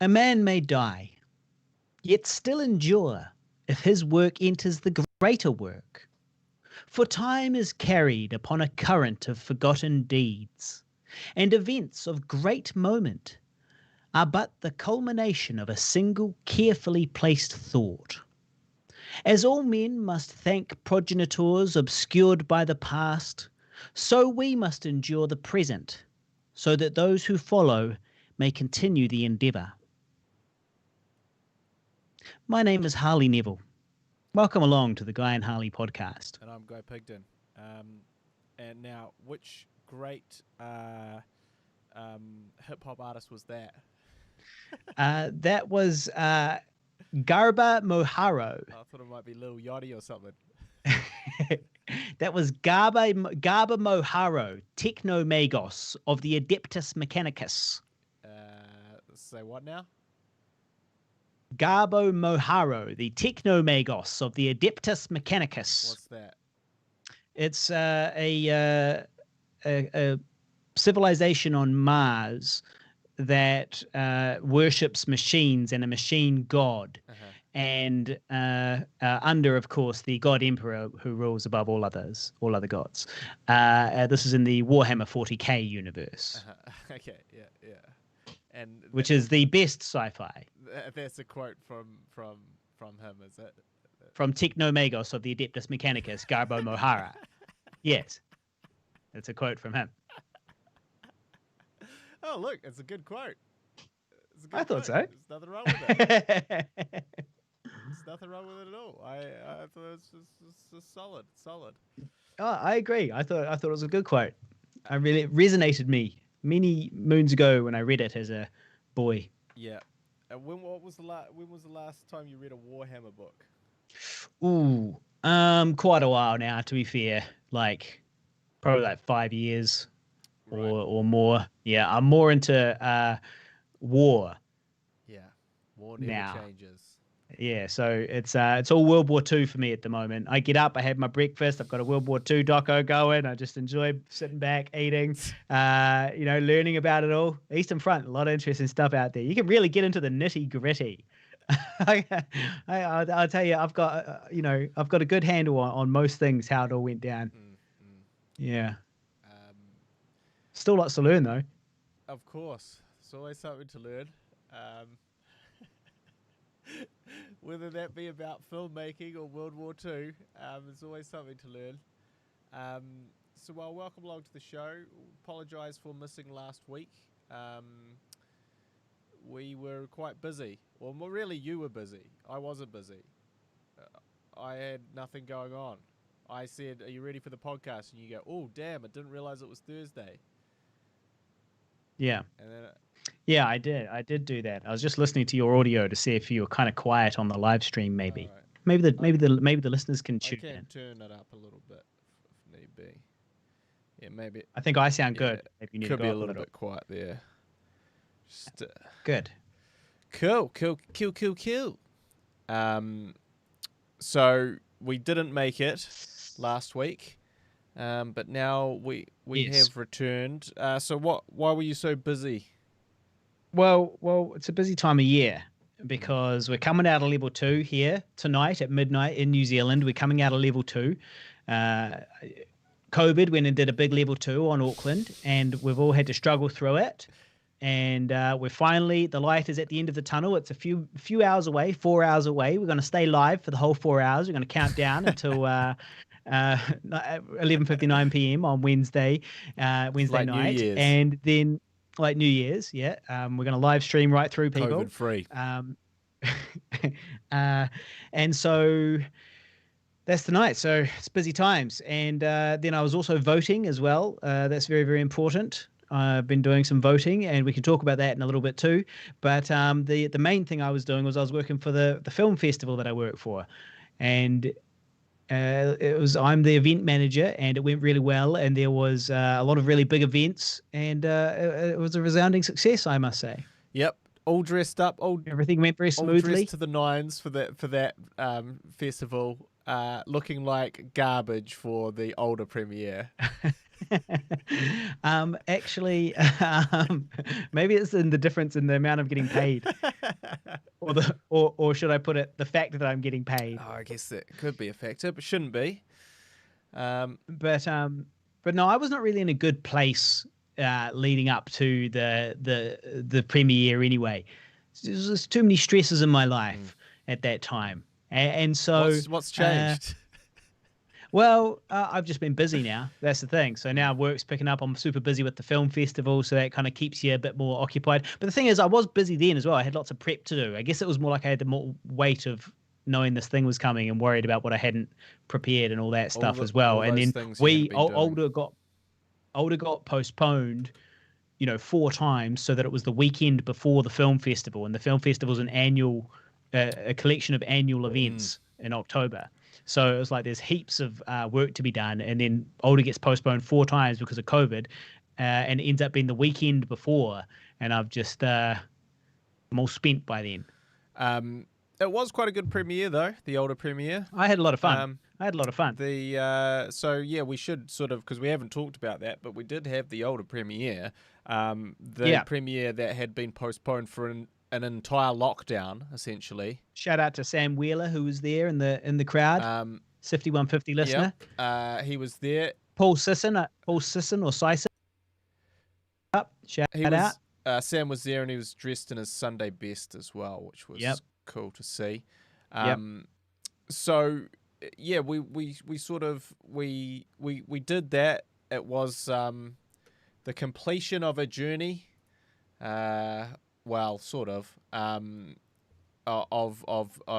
A man may die, yet still endure if his work enters the greater work. For time is carried upon a current of forgotten deeds, and events of great moment are but the culmination of a single carefully placed thought. As all men must thank progenitors obscured by the past, so we must endure the present, so that those who follow may continue the endeavour. My name is Harley Neville. Welcome along to the Guy and Harley podcast. And I'm Guy Pigden. And now, which great hip-hop artist was that? That was Garba Moharo. I thought it might be Lil Yachty or something. That was Garba Moharo, Technomagos of the Adeptus Mechanicus. Say what now? Garbo Moharo, the Technomagos of the Adeptus Mechanicus. What's that? It's a civilization on Mars that worships machines and a machine god, and under, of course, the god emperor who rules above all other gods. This is in the Warhammer 40k universe. Okay, yeah. And which is the best sci-fi. That's a quote from him, is it? From Technomagos of the Adeptus Mechanicus, Garbo Mohara. Yes, it's a quote from him. Oh, look, it's a good quote. I thought so. There's nothing wrong with it. There's nothing wrong with it at all. I thought it was just solid. Oh, I agree. I thought it was a good quote. It resonated me many moons ago when I read it as a boy. Yeah. And when was the last time you read a Warhammer book? Ooh, quite a while now, to be fair. Probably 5 years or more. Yeah, I'm more into war. Yeah, war never changes. Yeah, so it's all World War II for me at the moment. I get up, I have my breakfast, I've got a World War II doco going. I just enjoy sitting back, eating, learning about it all. Eastern Front, a lot of interesting stuff out there. You can really get into the nitty gritty. I'll tell you, I've got a good handle on most things, how it all went down. Yeah. Still lots to learn though. Of course, there's always something to learn. Whether that be about filmmaking or World War II, there's always something to learn. So welcome along to the show. Apologise for missing last week. We were quite busy. Well, really, you were busy. I wasn't busy. I had nothing going on. I said, "Are you ready for the podcast?" And you go, "Oh, damn! I didn't realise it was Thursday." Yeah. And then. Yeah, I did. I did do that. I was just listening to your audio to see if you were kind of quiet on the live stream. Maybe, right. maybe the listeners can tune in. I can turn it up a little bit if need be. Yeah, maybe. I think I sound good. Maybe you need could to be go a little bit quiet there. Just, good. Cool. So we didn't make it last week. But now we Yes. have returned. So why were you so busy? Well, it's a busy time of year because we're coming out of level 2 here tonight at midnight in New Zealand. We're coming out of level 2. COVID went and did a big level 2 on Auckland, and we've all had to struggle through it. And we're finally, the light is at the end of the tunnel. It's a few hours away, 4 hours away. We're going to stay live for the whole 4 hours. We're going to count down until 11:59 p.m. on Wednesday like night, New Year's. and then like New Year's, yeah. We're going to live stream right through people. COVID free. And so that's the night. So it's busy times. And then I was also voting as well. That's very, very important. I've been doing some voting, and we can talk about that in a little bit too. But the main thing I was doing was I was working for the film festival that I work for, and I'm the event manager, and it went really well, and there was a lot of really big events, and it was a resounding success, I must say. Yep, all dressed up, everything went very smoothly. All dressed to the nines for that festival, looking like garbage for the older premiere. Actually, maybe it's in the difference in the amount I'm getting paid, or should I put it the fact that I'm getting paid? Oh, I guess that could be a factor, but shouldn't be. But no, I was not really in a good place leading up to the premiere anyway. There's just too many stresses in my life at that time, and so What's changed? Well, I've just been busy now. That's the thing. So now work's picking up. I'm super busy with the film festival, so that kind of keeps you a bit more occupied. But the thing is, I was busy then as well. I had lots of prep to do. I guess it was more like I had the more weight of knowing this thing was coming and worried about what I hadn't prepared and all that stuff as well. And then older got postponed, 4 times, so that it was the weekend before the film festival. And the film festival is an annual, a collection of annual events in October. So it was like there's heaps of work to be done, and then Older gets postponed 4 times because of COVID, and it ends up being the weekend before, and I'm all spent by then. It was quite a good premiere though, the Older premiere. I had a lot of fun. So yeah, we should sort of, because we haven't talked about that, but we did have the Older premiere, premiere that had been postponed for an entire lockdown, essentially. Shout out to Sam Wheeler, who was there in the crowd. Sifty One-Sixty listener. Yep. He was there. Paul Sisson or Sisson. Shout out. Sam was there, and he was dressed in his Sunday best as well, which was cool to see. So yeah, we did that. It was the completion of a journey. Well, sort of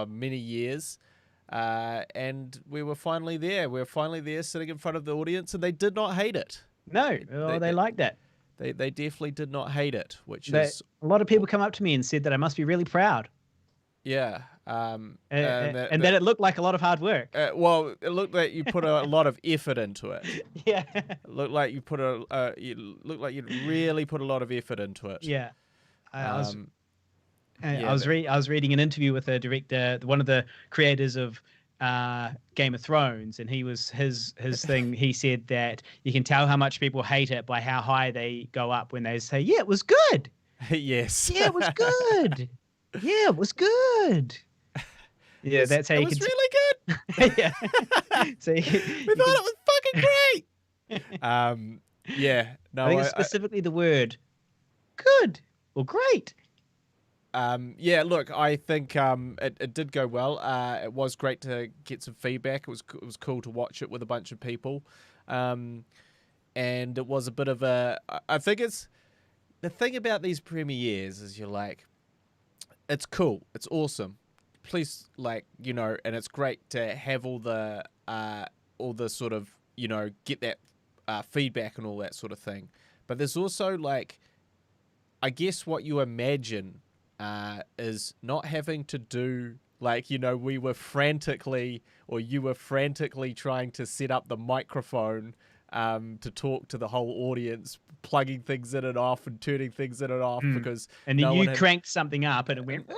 many years, and we were finally there. We were finally there, sitting in front of the audience, and they did not hate it. No, they liked that. They definitely did not hate it, is a lot of people come up to me and said that I must be really proud. Yeah, and that it looked like a lot of hard work. Well, it looked like you put a lot of effort into it. Yeah, it looked like you you'd really put a lot of effort into it. Yeah. I was reading an interview with a director, one of the creators of Game of Thrones, and his thing. He said that you can tell how much people hate it by how high they go up when they say, "Yeah, it was good." Yes. Yeah, it was good. Yeah, it was good. Yeah, that's how it you was can. Really good. Yeah. So we thought it was fucking great. Yeah. No, I think it's specifically the word "good." Well, great. Yeah, look, I think it did go well. It was great to get some feedback. It was cool to watch it with a bunch of people. And it was a bit of a... I think it's... The thing about these premieres is you're like, it's cool. It's awesome. Please, and it's great to have all the sort of, get that feedback and all that sort of thing. But there's also, I guess what you imagine is not having to do, you were frantically trying to set up the microphone to talk to the whole audience, plugging things in and off and turning things in and off because... And then you cranked something up and it went...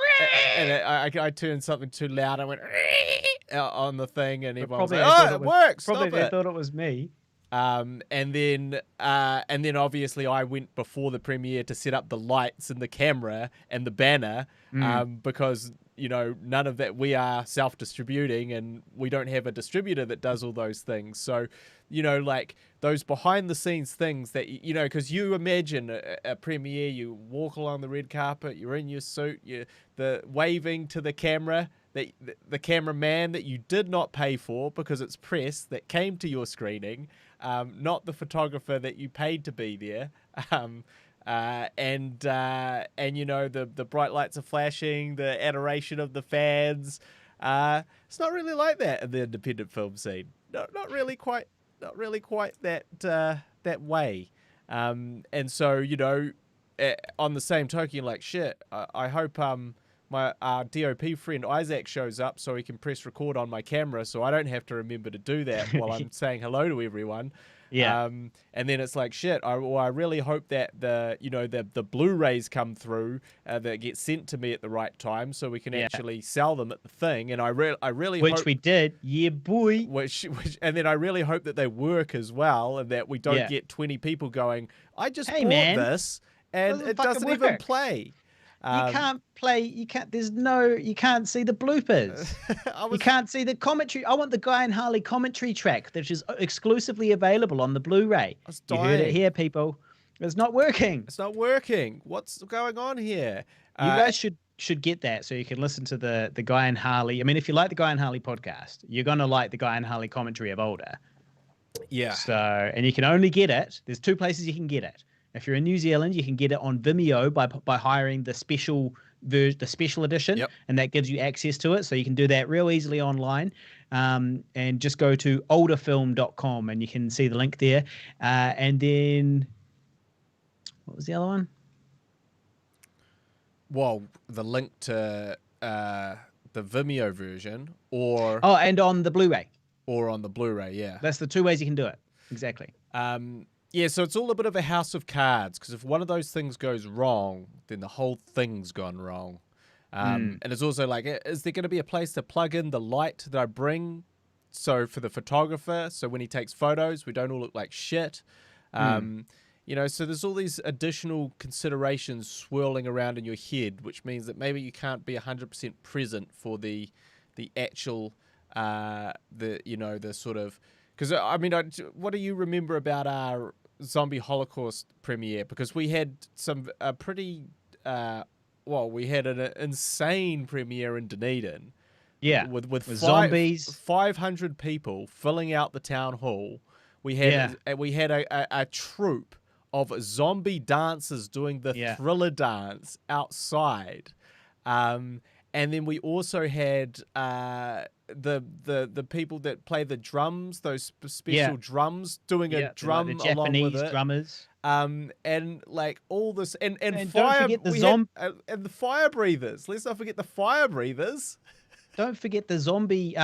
And I turned something too loud. I went on the thing, and everyone was like, it works! Probably they thought it was me. And then obviously I went before the premiere to set up the lights and the camera and the banner, because none of that, we are self-distributing and we don't have a distributor that does all those things. So those behind the scenes things that because you imagine a premiere, you walk along the red carpet, you're in your suit, the waving to the camera, the cameraman that you did not pay for because it's press that came to your screening, not the photographer that you paid to be there, and the bright lights are flashing, the adoration of the fans. It's not really like that in the independent film scene. Not really quite that way. And so on the same token, like shit, I hope my DOP friend Isaac shows up so he can press record on my camera, so I don't have to remember to do that while I'm saying hello to everyone. Yeah. And then it's like, shit, I really hope that the Blu-rays come through that get sent to me at the right time so we can actually sell them at the thing. And I really Which hope... we did. Yeah, boy. And then I really hope that they work as well, and that we don't get 20 people going, I just bought this and it doesn't even play. You can't play. You can't. You can't see the bloopers. You can't see the commentary. I want the Guy and Harley commentary track, that is exclusively available on the Blu-ray. You heard it here, people. It's not working. It's not working. What's going on here? You guys should get that so you can listen to the Guy and Harley. I mean, if you like the Guy and Harley podcast, you're gonna like the Guy and Harley commentary of older. Yeah. So, and you can only get it. There's two places you can get it. If you're in New Zealand, you can get it on Vimeo by hiring the special edition, and that gives you access to it. So you can do that real easily online, and just go to olderfilm.com and you can see the link there. And then, what was the other one? Well, the link to the Vimeo version, and on the Blu-ray, yeah. That's the two ways you can do it. Exactly. Yeah, so it's all a bit of a house of cards, because if one of those things goes wrong, then the whole thing's gone wrong. And it's also like, is there going to be a place to plug in the light that I bring? So for the photographer, so when he takes photos, we don't all look like shit. So there's all these additional considerations swirling around in your head, which means that maybe you can't be 100% present for the actual, the sort of... Because, I mean, what do you remember about our Zombie Holocaust premiere? Because we had we had an insane premiere in Dunedin. Yeah. With zombies. 500 people filling out the town hall. We had a troupe of zombie dancers doing the Thriller dance outside. And then we also had the people that play the drums, those special drums, doing a drum like the along with Japanese it. drummers. And like all this, and fire, and the fire breathers. Let's not forget the fire breathers. Don't forget the zombie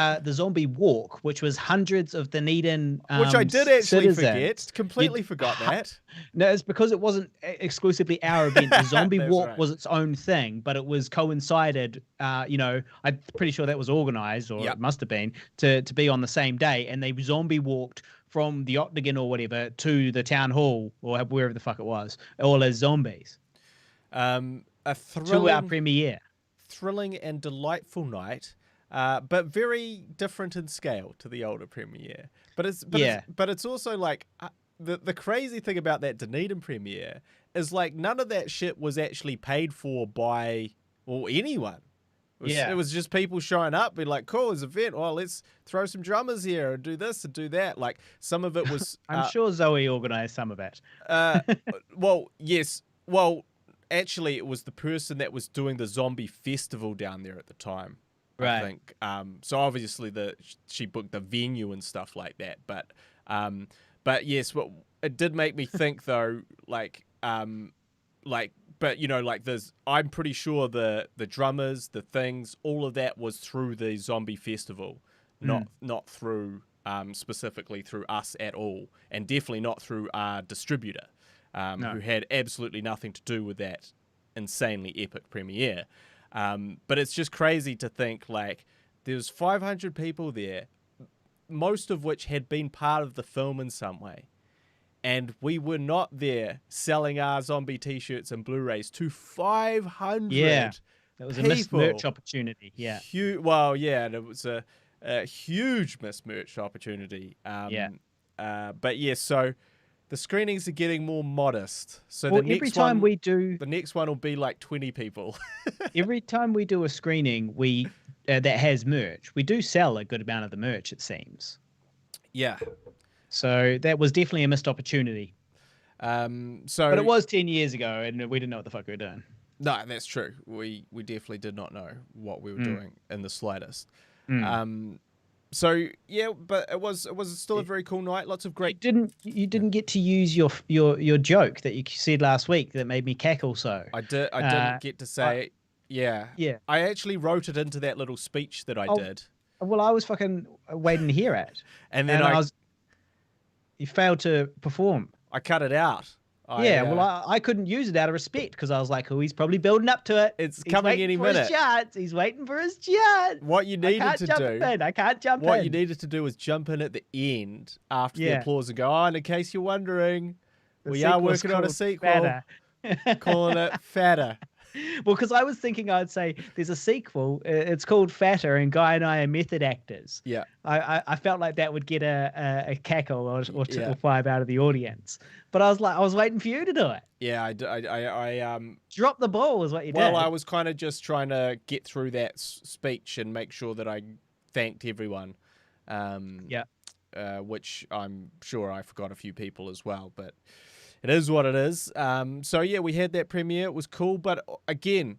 walk, which was hundreds of Dunedin which I did actually citizens. Completely forgot that. No, it's because it wasn't exclusively our event. The zombie walk right. was its own thing, but it was coincided. I'm pretty sure that was organized, or it must have been, to be on the same day. And they zombie walked from the Octagon or whatever to the town hall or wherever the fuck it was, all as zombies. To our premiere. Thrilling and delightful night. But very different in scale to the older premiere. But it's also like the crazy thing about that Dunedin premiere is like none of that shit was actually paid for by anyone. It was just people showing up, being like, "Cool, it's an event. Well, let's throw some drummers here and do this and do that." Like some of it was. I'm sure Zoe organised some of it. Well, yes. Well, actually, it was the person that was doing the zombie festival down there at the time. Right. I think. So obviously she booked the venue and stuff like that. But yes, it did make me think though, I'm pretty sure the drummers, the things, all of that was through the zombie festival, not through specifically through us at all, and definitely not through our distributor, who had absolutely nothing to do with that insanely epic premiere. But it's just crazy to think like there's 500 people there, most of which had been part of the film in some way. And we were not there selling our zombie t-shirts and Blu-rays to 500 that was people. A missed merch opportunity. Yeah. And it was a huge missed merch opportunity. But yeah, so the screenings are getting more modest. So the next the next one will be like 20 people. Every time we do a screening, that has merch, we do sell a good amount of the merch, it seems. Yeah. So that was definitely a missed opportunity. But it was 10 years ago, and we didn't know what the fuck we were doing. No, that's true. We definitely did not know what we were doing in the slightest. So yeah, but it was still a very cool night. Lots of great. You didn't get to use your joke that you said last week that made me cackle. So I didn't get to say. Yeah. I actually wrote it into that little speech that I did. Well, I was fucking waiting to hear it, and then I was. You failed to perform. I cut it out. I couldn't use it out of respect because I was like, oh, he's probably building up to it. It's He's coming waiting any for minute. His chance. He's waiting for his chance. What you needed to do. I can't jump in. What you needed to do was jump in at the end after the applause and go, and in case you're wondering, we are working on a sequel. Fatter. Calling it Fatter. Well, because I was thinking I'd say there's a sequel. It's called Fatter, and Guy and I are method actors. Yeah. I felt like that would get a cackle or two or five out of the audience. But I was waiting for you to do it. Yeah, I drop the ball is what you did. Well, I was kind of just trying to get through that speech and make sure that I thanked everyone. Which I'm sure I forgot a few people as well, but it is what it is. So yeah, we had that premiere. It was cool, but again,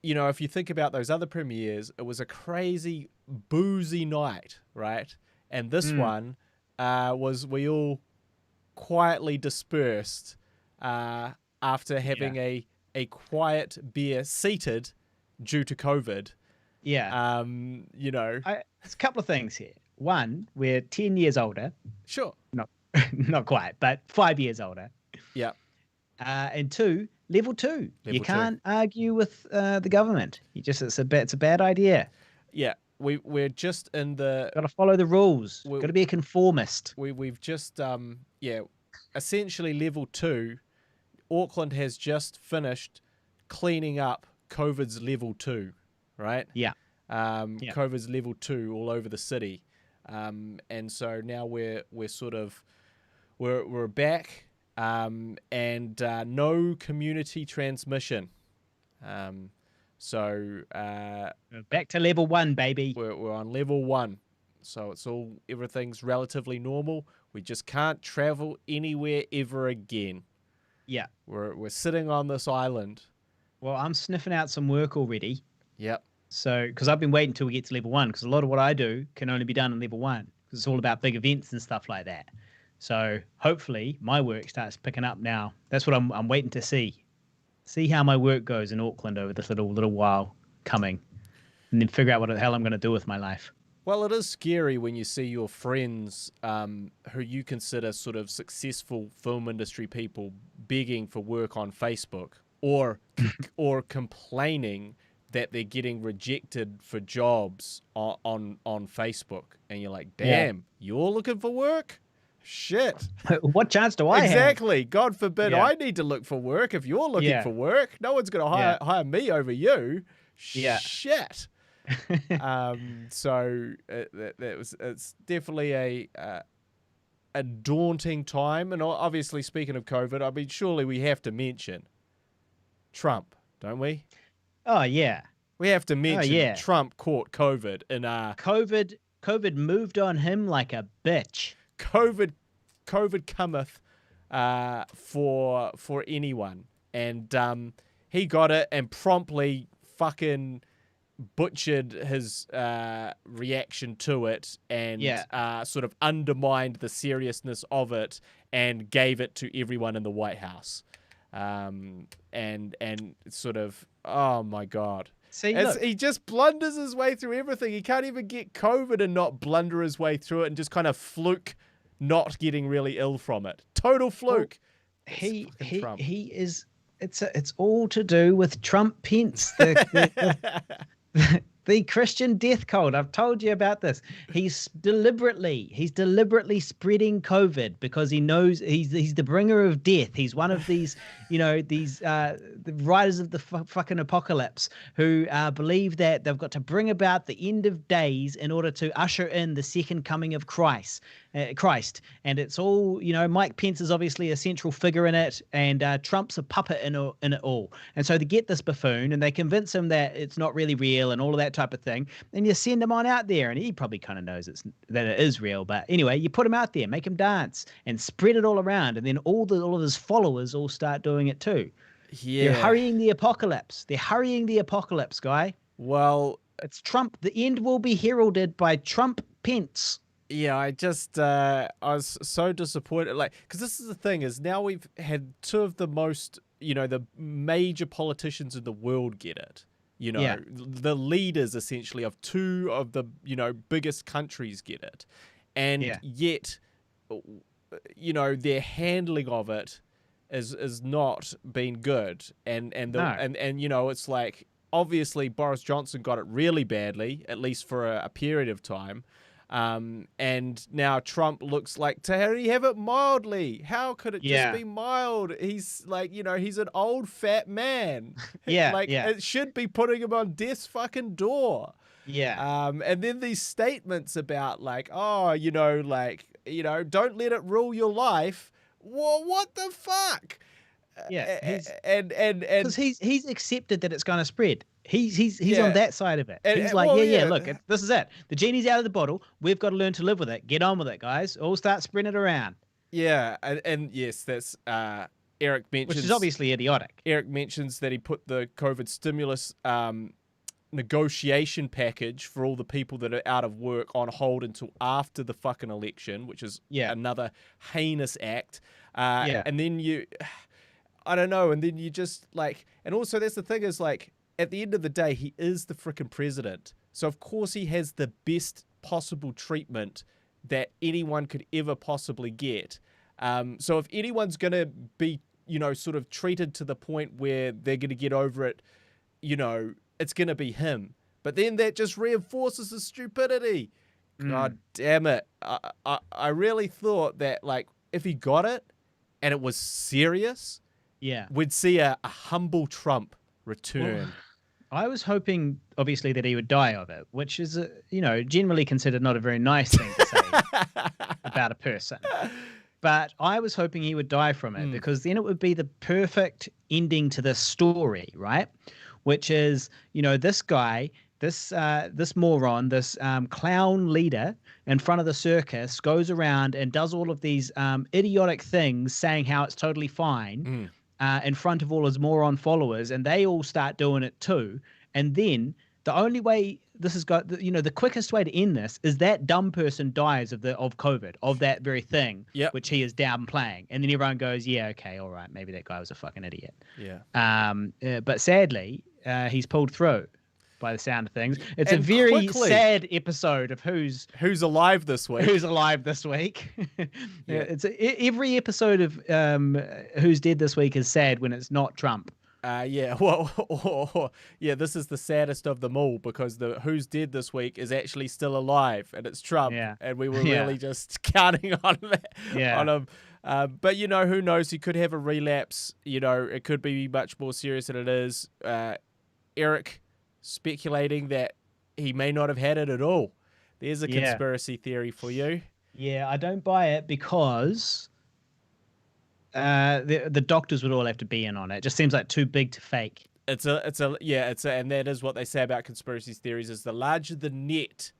you know, if you think about those other premieres, it was a crazy boozy night, right? And this one was we all quietly dispersed after having a quiet beer seated due to COVID. Yeah. You know, there's a couple of things here. One, we're 10 years older. Sure. Not quite, but 5 years older. Yeah. And two, level two. You can't argue with the government. It's a bad idea. Yeah. We're just in the... Got to follow the rules. Got to be a conformist. We've just, essentially level two. Auckland has just finished cleaning up COVID's level two, right? Yeah. COVID's level two all over the city. And so now we're back, and no community transmission. So back to level one, baby. We're on level one. So everything's relatively normal. We just can't travel anywhere ever again. Yeah. We're sitting on this island. Well, I'm sniffing out some work already. Yep. So, because I've been waiting until we get to level one, because a lot of what I do can only be done in level one, because it's all about big events and stuff like that. So, hopefully, my work starts picking up now. That's what I'm waiting to see. See how my work goes in Auckland over this little while coming, and then figure out what the hell I'm going to do with my life. Well, it is scary when you see your friends who you consider sort of successful film industry people begging for work on Facebook or complaining that they're getting rejected for jobs on Facebook. And you're like, damn, you're looking for work? Shit. What chance do I have? Exactly. God forbid I need to look for work if you're looking for work. No one's going to hire me over you. Yeah. Shit. So it's definitely a daunting time. And obviously, speaking of COVID, I mean, surely we have to mention Trump, don't we? Oh, yeah. We have to mention Trump caught COVID in COVID moved on him like a bitch. COVID cometh for anyone. And he got it and promptly fucking butchered his reaction to it and sort of undermined the seriousness of it and gave it to everyone in the White House. And sort of, oh my God. See, he just blunders his way through everything. He can't even get COVID and not blunder his way through it and just kind of fluke not getting really ill from it. Total fluke. Well, he is. It's all to do with Trump Pence, the Christian death cult. I've told you about this. He's deliberately spreading COVID because he knows he's the bringer of death. He's one of these, the riders of the fucking apocalypse who believe that they've got to bring about the end of days in order to usher in the second coming of Christ. And it's all, Mike Pence is obviously a central figure in it, and Trump's a puppet in it all. And so they get this buffoon and they convince him that it's not really real and all of that type of thing. And you send him on out there, and he probably kind of knows that it is real. But anyway, you put him out there, make him dance, and spread it all around, and then all of his followers all start doing it too. Yeah, they're hurrying the apocalypse. Guy. Well, it's Trump. The end will be heralded by Trump Pence. Yeah, I was so disappointed. Because this is the thing is now we've had two of the most, the major politicians in the world get it. The leaders essentially of two of the, biggest countries get it. And yet their handling of it is not been good, and No. it's like, obviously Boris Johnson got it really badly, at least for a period of time. And now Trump looks like to have it mildly. How could it just be mild? He's like, he's an old fat man. Yeah, like yeah. it should be putting him on death's fucking door. Yeah. And then these statements about like, don't let it rule your life. Well, what the fuck? Yeah. Because he's accepted that it's going to spread. He's Yeah. on that side of it. And- He's and- like, well, yeah, yeah. look, this is it. The genie's out of the bottle. We've got to learn to live with it. Get on with it, guys. All start spreading it around. Yeah, and yes, that's Eric mentions, Which is obviously idiotic. Eric mentions that he put the COVID stimulus negotiation package for all the people that are out of work on hold until after the fucking election, which is another heinous act. And then I don't know, and then you just like, and also that's the thing is like, at the end of the day, he is the frickin' president. So of course he has the best possible treatment that anyone could ever possibly get. So if anyone's going to be, sort of treated to the point where they're going to get over it, it's going to be him. But then that just reinforces his stupidity. God damn it. I really thought that, like, if he got it and it was serious, we'd see a humble Trump return. Well, I was hoping, obviously, that he would die of it, which is, generally considered not a very nice thing to say about a person. But I was hoping he would die from it because then it would be the perfect ending to this story, right? Which is, this guy, this moron, this clown leader in front of the circus goes around and does all of these idiotic things saying how it's totally fine. In front of all his moron followers, and they all start doing it too. And then the only way this has got, the quickest way to end this is that dumb person dies of COVID, of that very thing, which he is downplaying. And then everyone goes, yeah, okay, all right, maybe that guy was a fucking idiot. But sadly, he's pulled through by the sound of things. It's and a very quickly. sad episode of Who's alive this week. Who's alive this week. It's every episode of Who's Dead this week is sad when it's not Trump. Well, this is the saddest of them all because the Who's Dead this week is actually still alive and it's Trump. And we were really just counting on that, on him. But, who knows? He could have a relapse. It could be much more serious than it is. Eric speculating that he may not have had it at all. There's a conspiracy theory for you. Yeah, I don't buy it because the doctors would all have to be in on it. It just seems like too big to fake. And that is what they say about conspiracy theories: is the larger the net,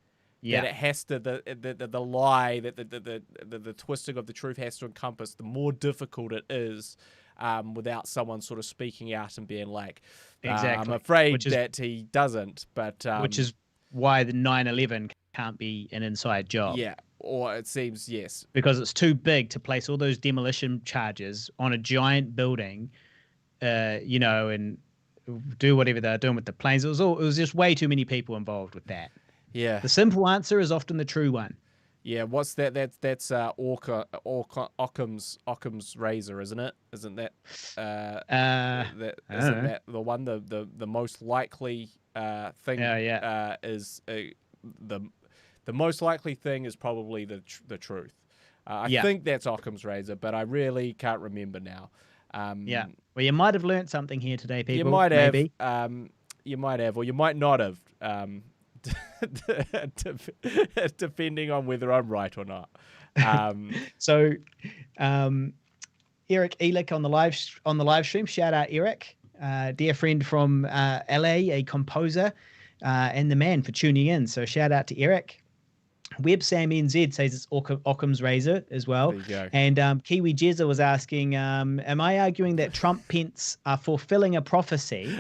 that it has to the lie that the twisting of the truth has to encompass, the more difficult it is. Without someone sort of speaking out and being like, I'm afraid that he doesn't. But which is why the 9/11 can't be an inside job. Yeah, or it seems, yes. Because it's too big to place all those demolition charges on a giant building, and do whatever they're doing with the planes. It was just way too many people involved with that. Yeah. The simple answer is often the true one. Yeah, what's that? That's Occam's razor, isn't it? Isn't that that the one the most likely thing? Is the most likely thing is probably the truth. I think that's Occam's razor, but I really can't remember now. Well, you might have learned something here today, people. You might have. Maybe. You might have, or you might not have. Depending on whether I'm right or not. So, Eric Elick on the live stream. Shout out Eric, dear friend from LA, a composer, and the man for tuning in. So shout out to Eric. Web Sam NZ says it's Occam's razor as well. There you go. And Kiwi Jezza was asking, am I arguing that Trump Pence are fulfilling a prophecy,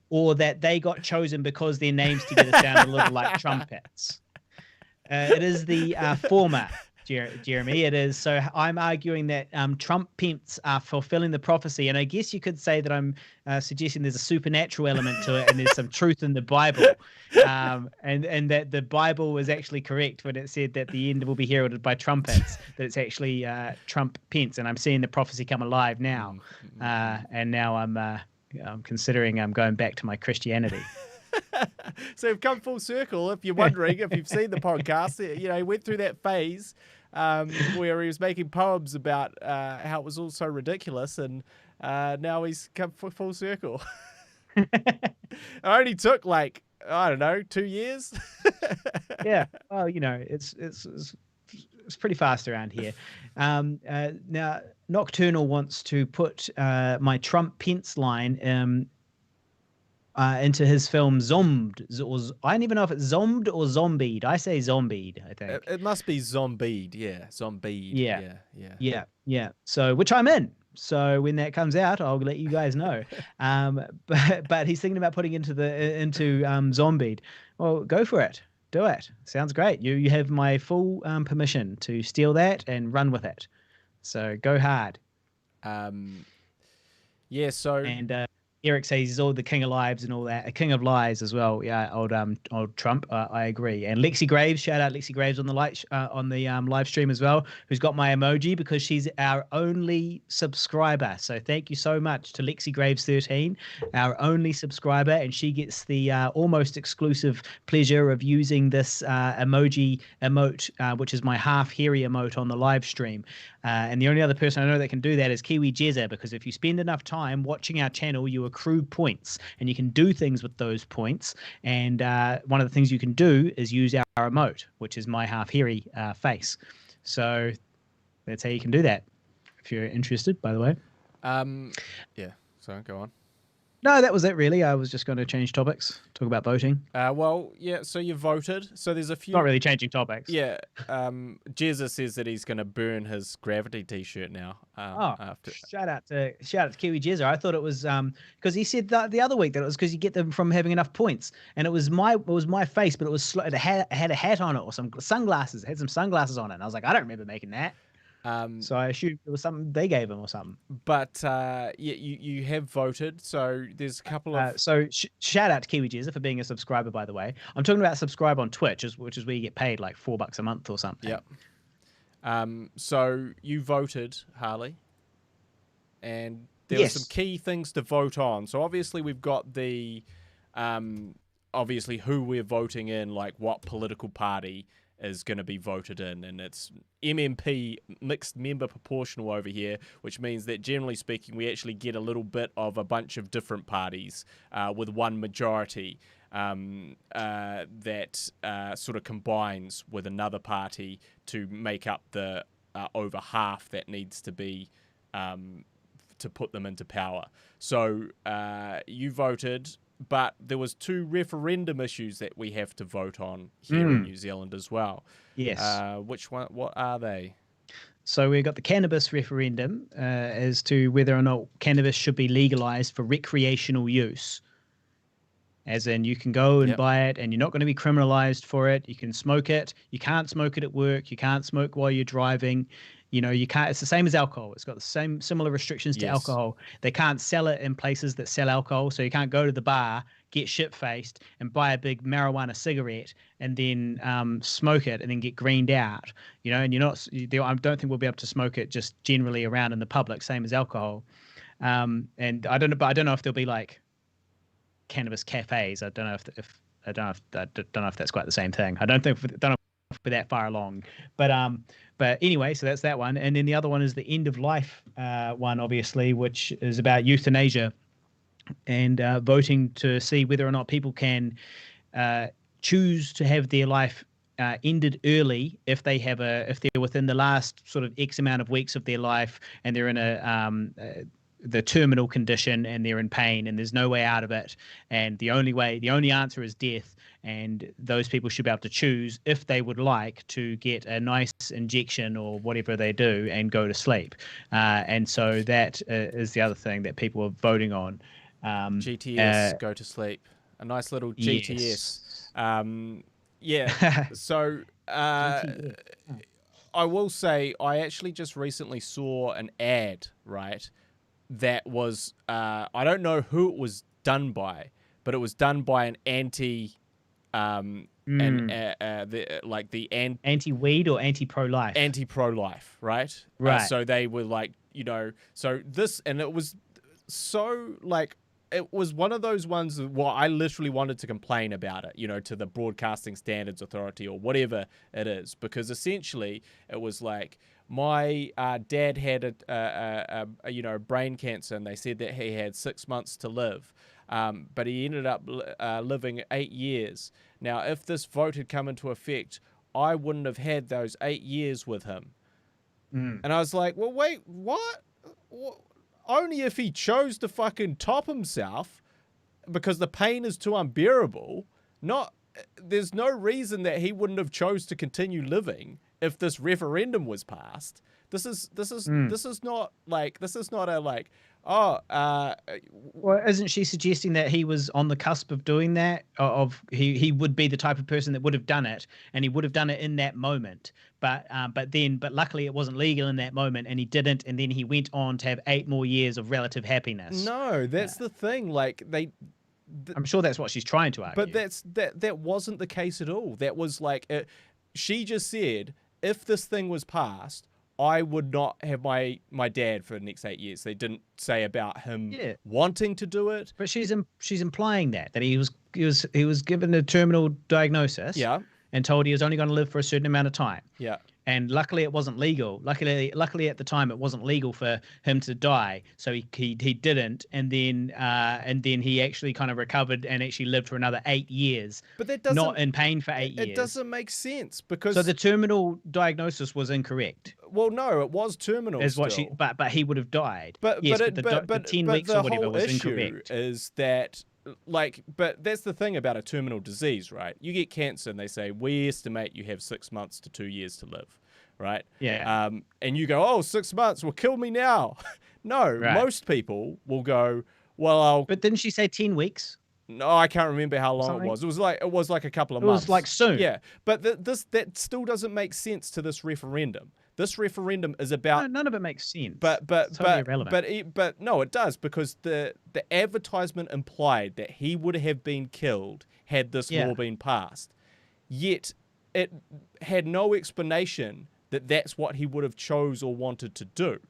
or that they got chosen because their names together sound a little like trumpets? It is the former. Jeremy, it is. So I'm arguing that Trump pimps are fulfilling the prophecy, and I guess you could say that I'm suggesting there's a supernatural element to it, and there's some truth in the Bible, and that the Bible was actually correct when it said that the end will be heralded by trumpets. That it's actually Trump pence, and I'm seeing the prophecy come alive now, and now I'm considering going back to my Christianity. So we've come full circle. If you're wondering, if you've seen the podcast, he went through that phase where he was making poems about how it was all so ridiculous, and now he's come full circle. It only took 2 years. Yeah, well, it's pretty fast around here. Now, Nocturnal wants to put my Trump Pence line into his film Zombed. I don't even know if it's Zombed or Zombied. I say Zombied, I think. It must be Zombied, yeah. Zombied. Yeah. So, which I'm in. So when that comes out, I'll let you guys know. But he's thinking about putting into Zombied. Well, go for it. Do it. Sounds great. You have my full permission to steal that and run with it. So go hard. Yeah. So and Eric says he's all the king of lives and all that, a king of lies as well. Yeah, old Trump. I agree. And Lexi Graves, shout out Lexi Graves on the live stream as well, who's got my emoji because she's our only subscriber. So thank you so much to Lexi Graves 13, our only subscriber, and she gets the almost exclusive pleasure of using this emote, which is my half hairy emote on the live stream. And the only other person I know that can do that is Kiwi Jezza, because if you spend enough time watching our channel, you accrue points, and you can do things with those points. And one of the things you can do is use our emote, which is my half hairy face. So that's how you can do that. If you're interested, by the way. Yeah. So go on. No, that was it, really. I was just going to change topics, talk about voting. Well, yeah, so you voted. So there's a few... Not really changing topics. Yeah. Jezza says that he's going to burn his Gravity t-shirt now. After... Shout out to Kiwi Jezza. I thought it was because he said the other week that it was because you get them from having enough points. And it was my face, but it had a hat on it or some sunglasses. It had some sunglasses on it. And I was like, I don't remember making that. So I assumed it was something they gave him or something. But you have voted, so there's a couple of... So shout out to Kiwi Jezza for being a subscriber, by the way. I'm talking about subscribe on Twitch, which is where you get paid like $4 a month or something. Yep. So you voted, Harley, and there were some key things to vote on. So obviously we've got the obviously who we're voting in, like what political party is going to be voted in, and it's MMP, mixed member proportional over here, which means that generally speaking we actually get a little bit of a bunch of different parties with one majority that sort of combines with another party to make up the over half that needs to be to put them into power. So you voted, but there was 2 referendum issues that we have to vote on here in New Zealand as well. Yes. Which one? What are they? So we've got the Cannabis Referendum as to whether or not cannabis should be legalized for recreational use. As in, you can go and buy it, and you're not going to be criminalized for it. You can smoke it. You can't smoke it at work. You can't smoke while you're driving. You can't. It's the same as alcohol. It's got the similar restrictions to alcohol. They can't sell it in places that sell alcohol, so you can't go to the bar, get shit-faced, and buy a big marijuana cigarette, and then smoke it, and then get greened out. And you're not. I don't think we'll be able to smoke it just generally around in the public, same as alcohol. And I don't know, but I don't know if there'll be like cannabis cafes. I don't know if that's quite the same thing. I don't know if we're that far along, but anyway, so that's that one. And then the other one is the end of life one, obviously, which is about euthanasia and voting to see whether or not people can choose to have their life ended early if they're within the last sort of X amount of weeks of their life and they're in the terminal condition and they're in pain and there's no way out of it, and the only answer is death, and those people should be able to choose if they would like to get a nice injection or whatever they do and go to sleep. And so that is the other thing that people are voting on. GTS, go to sleep. A nice little GTS. Yes. So I will say I actually just recently saw an ad, right, that was I don't know who it was done by, but it was done by an anti Anti-weed or anti-pro-life? anti-pro-life, right? Right. So they were like, so this, and it was so like, it was one of those ones where I literally wanted to complain about it, to the Broadcasting Standards Authority or whatever it is, because essentially it was like, my dad had a brain cancer, and they said that he had 6 months to live, but he ended up living 8 years. Now, if this vote had come into effect, I wouldn't have had those 8 years with him. And I was like, well, wait, what? Only if he chose to fucking top himself because the pain is too unbearable. There's no reason that he wouldn't have chose to continue living if this referendum was passed. This is not a like, well, isn't she suggesting that he was on the cusp of doing that? He would be the type of person that would have done it, and he would have done it in that moment. But luckily it wasn't legal in that moment, and he didn't, and then he went on to have 8 more years of relative happiness. No, that's the thing. Like I'm sure that's what she's trying to argue. But that wasn't the case at all. That was like, she just said, if this thing was passed, I would not have my dad for the next 8 years. They didn't say about him wanting to do it. But she's implying that he was given a terminal diagnosis. Yeah. And told he was only going to live for a certain amount of time. Yeah. And luckily it wasn't legal. Luckily at the time it wasn't legal for him to die, so he didn't. And then he actually kind of recovered and actually lived for another 8 years. But that doesn't, not in pain for 8 years. It doesn't make sense because so the terminal diagnosis was incorrect. Well, no, it was terminal. But he would have died. But 10 weeks or whatever was incorrect. Is that but that's the thing about a terminal disease, right? You get cancer and they say, we estimate you have 6 months to 2 years to live, right? Yeah. And you go, 6 months, well, kill me now. No, right. Most people will go, well, But didn't she say 10 weeks? No, I can't remember how long it was. It was like a couple of months. It was like soon. Yeah, but that still doesn't make sense to this referendum. This referendum is about... No, none of it makes sense. It's totally irrelevant. But no, it does, because the advertisement implied that he would have been killed had this law been passed. Yet it had no explanation that that's what he would have chose or wanted to do.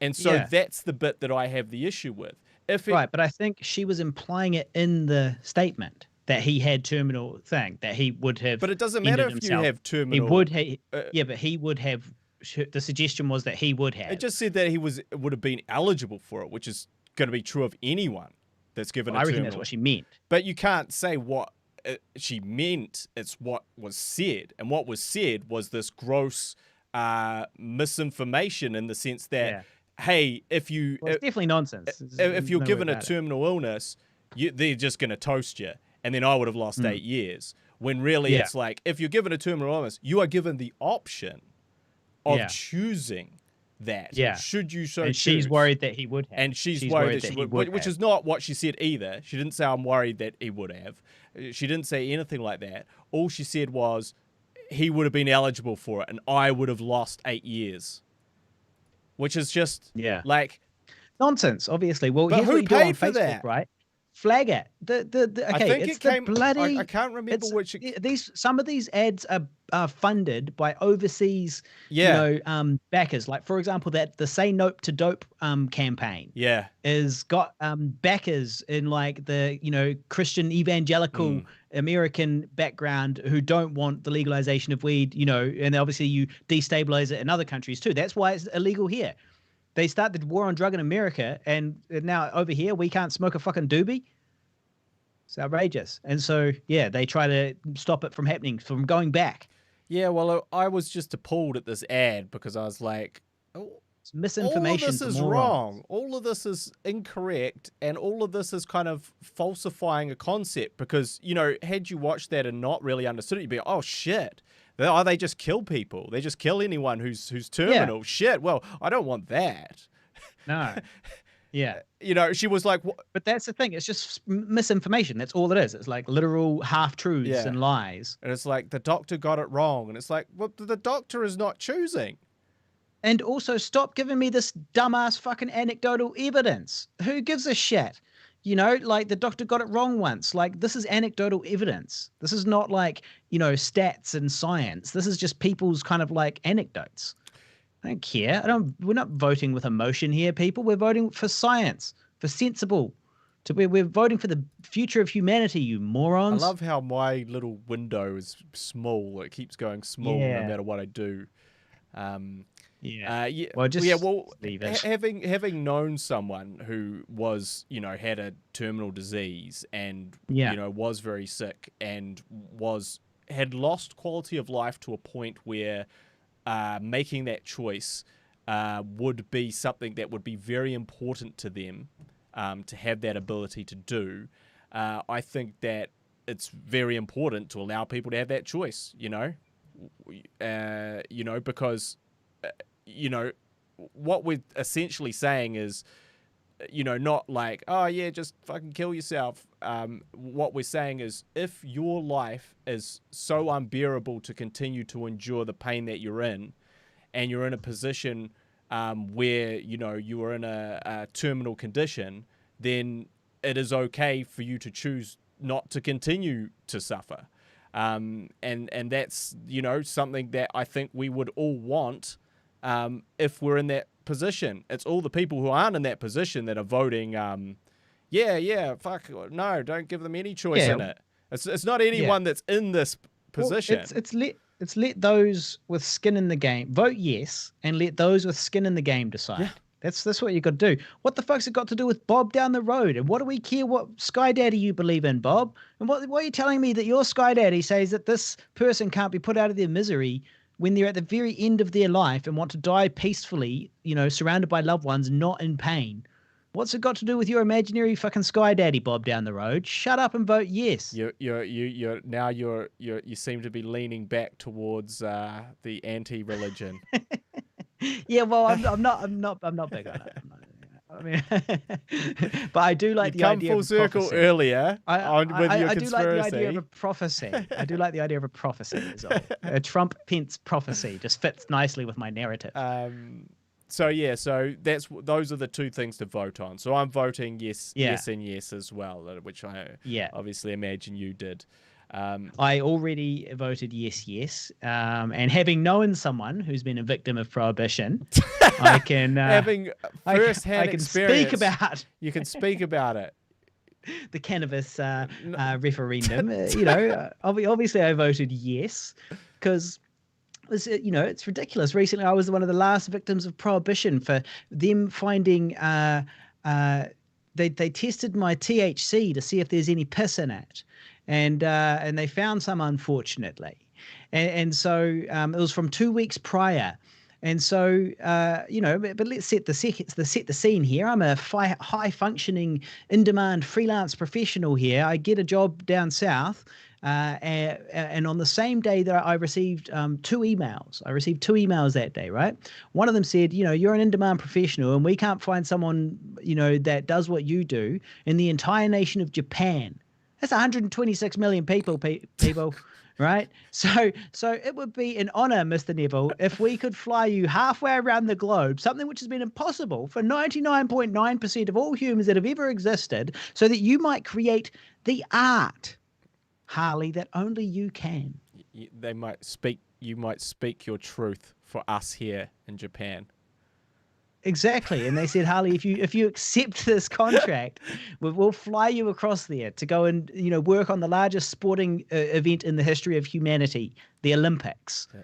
And so that's the bit that I have the issue with. Right, but I think she was implying it in the statement that he had terminal thing, that he would have... But it doesn't matter if you have terminal... He would but he would have... The suggestion was that he would have. It just said that he would have been eligible for it, which is going to be true of anyone that's given a terminal. I reckon that's what she meant. But you can't say what she meant. It's what was said. And what was said was this gross misinformation in the sense that... Hey, if you... Well, it's definitely nonsense. If you're given a terminal illness, they're just going to toast you. And then I would have lost 8 years. When really it's like, if you're given a terminal illness, you are given the option of choosing that. Yeah. Should you so choose. She's worried that he would have. And she's worried that she would, which is not what she said either. She didn't say, I'm worried that he would have. She didn't say anything like that. All she said was, he would have been eligible for it, and I would have lost 8 years. Which is just like nonsense, obviously. Well, but here's who what you do on paid for Facebook, that? Right? Flag it. Okay, I think it's the bloody. I can't remember which. Some of these ads are funded by overseas, backers. Like for example, that the Say Nope to Dope campaign. Yeah, is got backers in like the Christian evangelical American background who don't want the legalization of weed. And obviously you destabilize it in other countries too. That's why it's illegal here. They started the war on drug in America, and now over here we can't smoke a fucking doobie. It's outrageous. And so, they try to stop it from happening, from going back. Yeah, well, I was just appalled at this ad because I was like, it's misinformation. All of this is wrong. All of this is incorrect, and all of this is kind of falsifying a concept because, had you watched that and not really understood it, you'd be like, oh, shit. They just kill people. They just kill anyone who's terminal. Yeah. Shit. Well, I don't want that. No. Yeah. You know, she was like, what? But that's the thing. It's just misinformation. That's all it is. It's like literal half-truths Yeah. and lies. And it's like, the doctor got it wrong. And it's like, well, the doctor is not choosing. And also, stop giving me this dumbass fucking anecdotal evidence. Who gives a shit? You know, like the doctor got it wrong once. Like, this is anecdotal evidence. This is not like, stats and science. This is just people's kind of like anecdotes. I don't care. We're not voting with emotion here, people. We're voting for science, for sensible. We're voting for the future of humanity, you morons. I love how my little window is small. It keeps going small no matter what I do. Yeah. Yeah. Well, just leave it. Having known someone who was, had a terminal disease and, was very sick and had lost quality of life to a point where making that choice would be something that would be very important to them to have that ability to do. I think that it's very important to allow people to have that choice, because, what we're essentially saying is, not like, oh yeah, just fucking kill yourself. What we're saying is, if your life is so unbearable to continue to endure the pain that you're in, and you're in a position where, you are in a terminal condition, then it is okay for you to choose not to continue to suffer. And that's, something that I think we would all want if we're in that position. It's all the people who aren't in that position that are voting, fuck, no, don't give them any choice in it. It's not anyone that's in this position. Well, it's let those with skin in the game vote yes, and let those with skin in the game decide. Yeah. That's what you got to do. What the fuck's it got to do with Bob down the road? And what do we care what Sky Daddy you believe in, Bob? And what are you telling me that your Sky Daddy says that this person can't be put out of their misery when they're at the very end of their life and want to die peacefully, surrounded by loved ones, not in pain? What's it got to do with your imaginary fucking Sky Daddy, Bob, down the road? Shut up and vote yes. You seem to be leaning back towards the anti-religion. Yeah, well, I'm not big on it. I mean, but I do like the idea of a prophecy. Come full circle earlier with your I conspiracy. do like the idea of a prophecy. I do like the idea of a prophecy as well. A Trump-Pence prophecy just fits nicely with my narrative. So those are the two things to vote on. So I'm voting yes and yes as well, which I obviously imagine you did. I already voted yes. And having known someone who's been a victim of prohibition, I can having first-hand experience. You can speak about it. The cannabis referendum. Obviously I voted yes because it's ridiculous. Recently, I was one of the last victims of prohibition for them finding. They tested my THC to see if there's any piss in it, and they found some, unfortunately, and so it was from 2 weeks prior. And so, but let's set the scene here. I'm a high functioning, in demand freelance professional here. I get a job down south. And on the same day that I received 2 emails. I received 2 emails that day, right? One of them said, you're an in-demand professional and we can't find someone, that does what you do in the entire nation of Japan. That's 126 million people, right? So it would be an honor, Mr. Neville, if we could fly you halfway around the globe, something which has been impossible for 99.9% of all humans that have ever existed, so that you might create the art, Harley, that only you can. You might speak your truth for us here in Japan. Exactly. And they said, Harley, if you accept this contract, we'll fly you across there to go and work on the largest sporting event in the history of humanity, the Olympics. Yeah.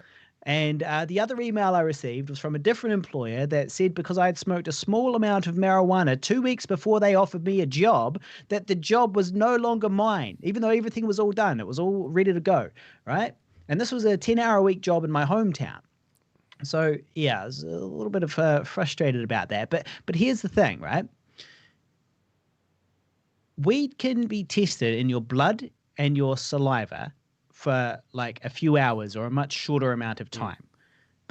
And the other email I received was from a different employer that said because I had smoked a small amount of marijuana 2 weeks before they offered me a job, that the job was no longer mine, even though everything was all done. It was all ready to go, right? And this was a 10-hour-a-week job in my hometown. So, yeah, I was a little bit of frustrated about that. But here's the thing, right? Weed can be tested in your blood and your saliva for like a few hours or a much shorter amount of time.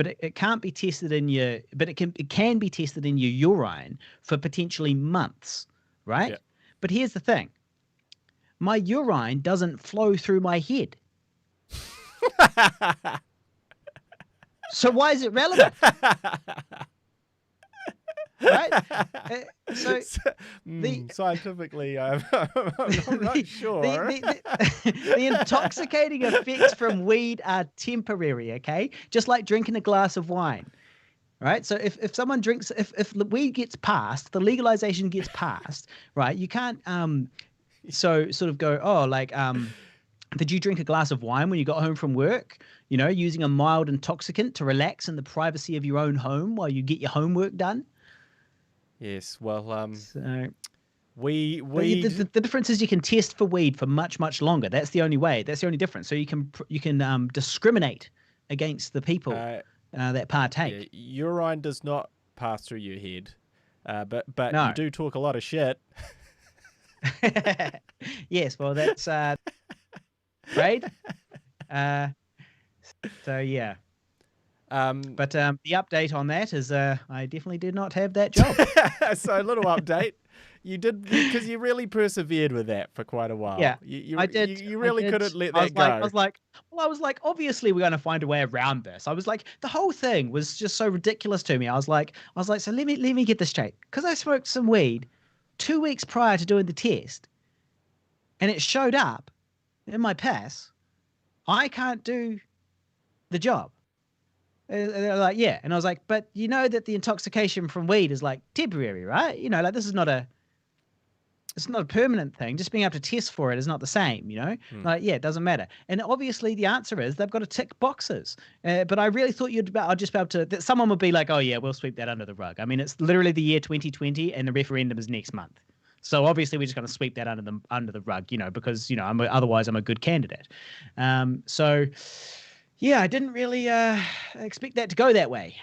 but it can't be tested in your, but it can be tested in your urine for potentially months, right? Yeah. But here's the thing. My urine doesn't flow through my head. So why is it relevant? Right? So scientifically, I'm not sure. The intoxicating effects from weed are temporary, okay? Just like drinking a glass of wine. Right. So if someone drinks, if weed gets passed, the legalization gets passed, right? You can't so sort of go, oh, like did you drink a glass of wine when you got home from work? You know, using a mild intoxicant to relax in the privacy of your own home while you get your homework done. Yes. Well, so weed. The difference is you can test for weed for much longer. That's the only way. That's the only difference. So you can discriminate against the people that partake. Yeah, urine does not pass through your head, but No. you do talk a lot of shit. Yes, well, that's right. So yeah. But the update on that is I definitely did not have that job. So a little update. You did, because you really persevered with that for quite a while. Yeah, I did. You really couldn't let that go. I was like, obviously we're going to find a way around this. I was like, the whole thing was just so ridiculous to me. I was like, so let me get this straight. Because I smoked some weed 2 weeks prior to doing the test, and it showed up in my pass. I can't do the job. And they're like, yeah. And I was like, but you know that the intoxication from weed is like temporary, right? You know, like this is not a permanent thing. Just being able to test for it is not the same, you know? Like, yeah, it doesn't matter. And obviously the answer is they've got to tick boxes. But I really thought I'd just be able to, that someone would be like, oh yeah, we'll sweep that under the rug. I mean, it's literally the year 2020 and the referendum is next month. So obviously we're just going to sweep that under the rug, you know, because, you know, otherwise I'm a good candidate. So yeah, I didn't really expect that to go that way.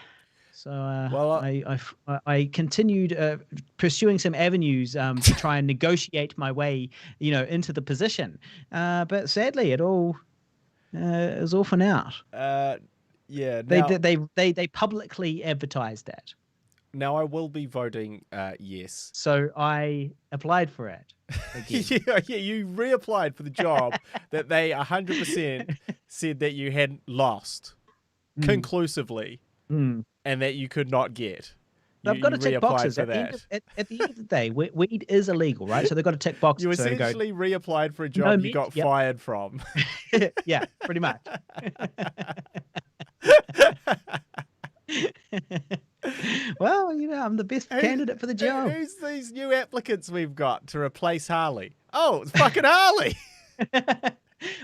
So I continued pursuing some avenues to try and negotiate my way, you know, into the position. But sadly, it was all for naught. Yeah. They publicly advertised that. Now I will be voting yes. So I applied for it again. Yeah, you reapplied for the job that they 100% said that you had lost conclusively and that you could not get. They've got to tick boxes. At the end of the day, weed is illegal, right? So they've got to tick boxes. You essentially reapplied for a job you got fired from. Yeah, pretty much. Well, you know, I'm the best candidate for the job. Who's these new applicants we've got to replace Harley? Oh, it's fucking Harley.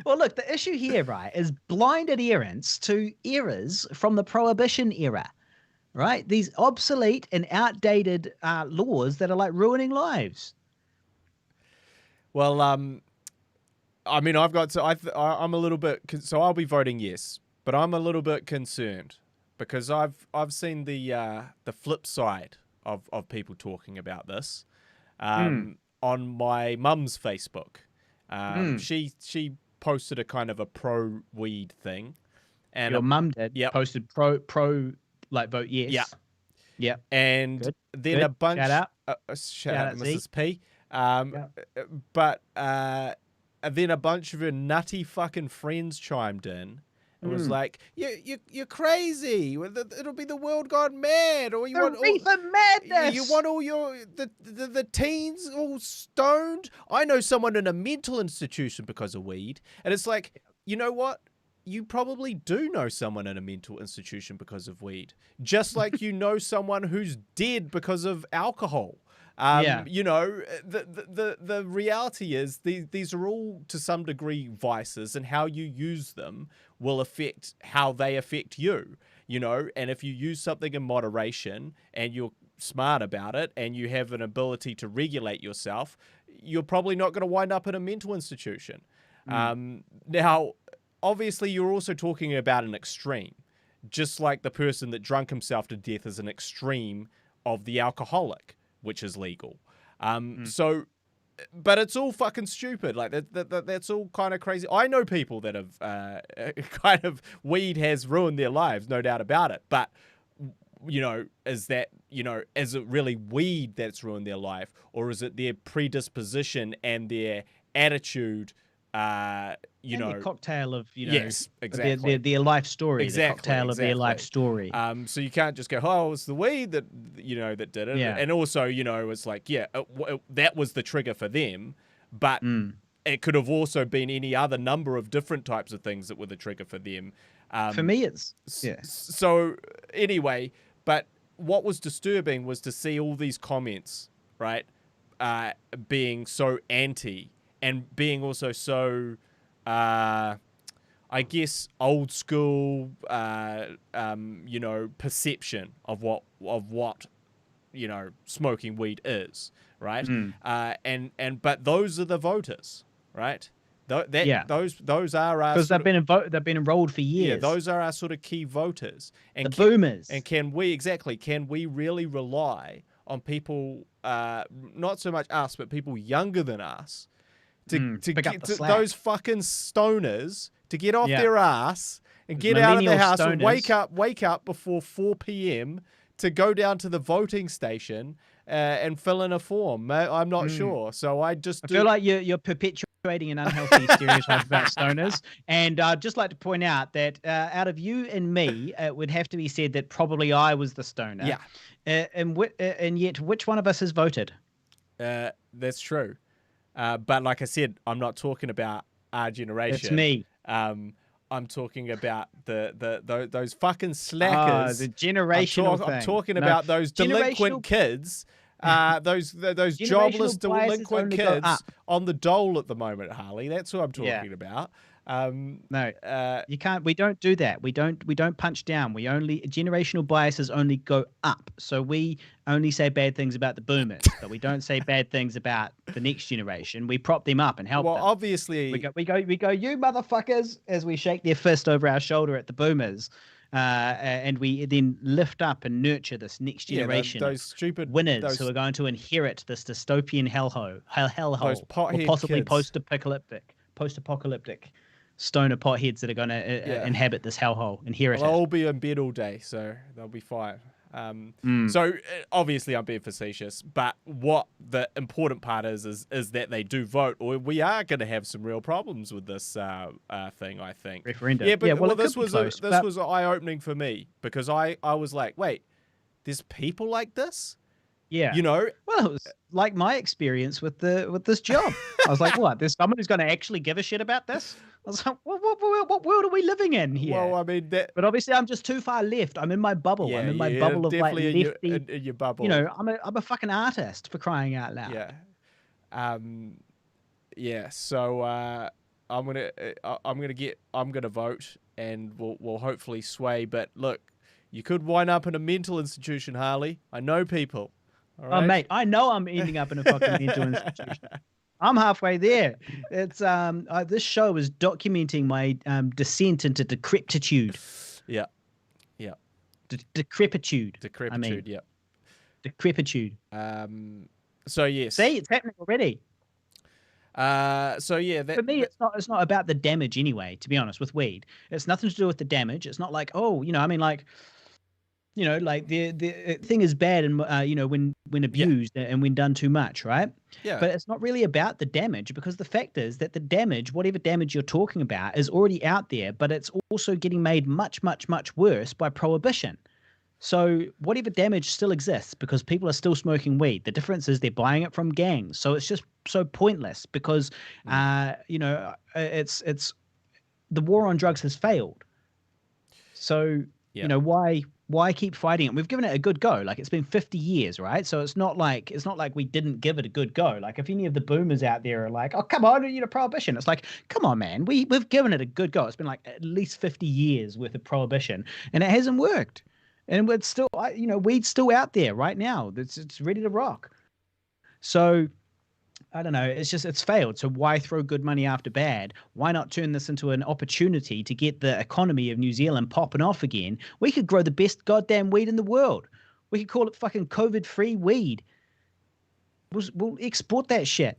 Well, look, the issue here, right, is blind adherence to eras from the Prohibition era, right? These obsolete and outdated laws that are like ruining lives. Well, I mean, I'm a little bit, so I'll be voting yes, but I'm a little bit concerned. Because I've seen the flip side of people talking about this on my mum's Facebook. She posted a kind of a pro weed thing, and your mum did. Posted pro like vote yes. Yeah. And then a bunch. Shout out Mrs. P. But then a bunch of her nutty fucking friends chimed in. It was like, you're crazy. It'll be the world gone mad. Or you want reefer madness. You want all the teens all stoned. I know someone in a mental institution because of weed. And it's like, you know what? You probably do know someone in a mental institution because of weed. Just like you know someone who's dead because of alcohol. You know, the reality is these are all to some degree vices, and how you use them will affect how they affect you, you know, and if you use something in moderation and you're smart about it and you have an ability to regulate yourself, you're probably not going to wind up in a mental institution. Now, obviously you're also talking about an extreme, just like the person that drunk himself to death is an extreme of the alcoholic, which is legal. So but it's all fucking stupid. Like that's all kind of crazy. I know people that have kind of weed has ruined their lives, no doubt about it. But is it really weed that's ruined their life, or is it their predisposition and their attitude? The cocktail of yes, exactly, their life story, exactly, the cocktail of their life story. So you can't just go, oh, it's the weed that that did it, and also it's like, that was the trigger for them, but it could have also been any other number of different types of things that were the trigger for them. For me, it's So anyway, but what was disturbing was to see all these comments, right, being so anti. And being also so, I guess, old school, perception of what smoking weed is, right? But those are the voters, right? Those are our, because they've been enrolled for years. Yeah, those are our sort of key voters, and the boomers. And can we really rely on people, not so much us, but people younger than us? To get to those fucking stoners to get off their ass and get out of the house and wake up before 4 p.m. to go down to the voting station and fill in a form. I'm not sure. So I feel like you're perpetuating an unhealthy stereotype about stoners. And I'd just like to point out that out of you and me, it would have to be said that probably I was the stoner. Yeah. And yet, which one of us has voted? That's true. But like I said, I'm not talking about our generation. It's me. I'm talking about those fucking slackers. The generational thing. I'm talking about those delinquent kids. Those jobless delinquent kids on the dole at the moment, Harley. That's who I'm talking about. You can't. We don't do that. We don't punch down. Generational biases only go up. So we only say bad things about the boomers, but we don't say bad things about the next generation. We prop them up and help them. Well, obviously, we go. You motherfuckers, as we shake their fist over our shoulder at the boomers, and we then lift up and nurture this next generation. Those stupid winners who are going to inherit this dystopian hellhole, or possibly post-apocalyptic stoner potheads that are going to inhabit this hellhole, inherit it. They'll all be in bed all day, so they'll be fine. So obviously I'm being facetious, but what the important part is that they do vote, or we are going to have some real problems with this thing, I think. Referendum. Yeah, but this was eye-opening for me, because I was like, wait, there's people like this? Yeah. Well, it was like my experience with this job. I was like, what? There's someone who's going to actually give a shit about this? I was like, what world are we living in here? Well, I mean, but obviously I'm just too far left. I'm in my bubble. Yeah, I'm in my bubble of like lefty. In your bubble. I'm a fucking artist, for crying out loud. Yeah. So I'm gonna vote, and we'll hopefully sway. But look, you could wind up in a mental institution, Harley. I know people. All right? Oh, mate, I know I'm ending up in a fucking mental institution. I'm halfway there. It's this show is documenting my descent into decrepitude. Yeah. Decrepitude. Yeah. Decrepitude. So yes. See, it's happening already. So yeah, for me, it's not about the damage anyway. To be honest, with weed, it's nothing to do with the damage. It's not like, like the thing is bad and when abused and when done too much, right? Yeah. But it's not really about the damage, because the fact is that the damage, whatever damage you're talking about, is already out there, but it's also getting made much, much, much worse by prohibition. So whatever damage still exists because people are still smoking weed. The difference is they're buying it from gangs. So it's just so pointless because, it's the war on drugs has failed. So, why keep fighting it? We've given it a good go. Like, it's been 50 years, right? So it's not like we didn't give it a good go. Like, if any of the boomers out there are like, oh, come on, prohibition. It's like, come on, man. We've given it a good go. It's been like at least 50 years worth of prohibition, and it hasn't worked. And it's still, weed's still out there right now. It's ready to rock. So I don't know. It's failed. So why throw good money after bad? Why not turn this into an opportunity to get the economy of New Zealand popping off again? We could grow the best goddamn weed in the world. We could call it fucking COVID-free weed. We'll export that shit.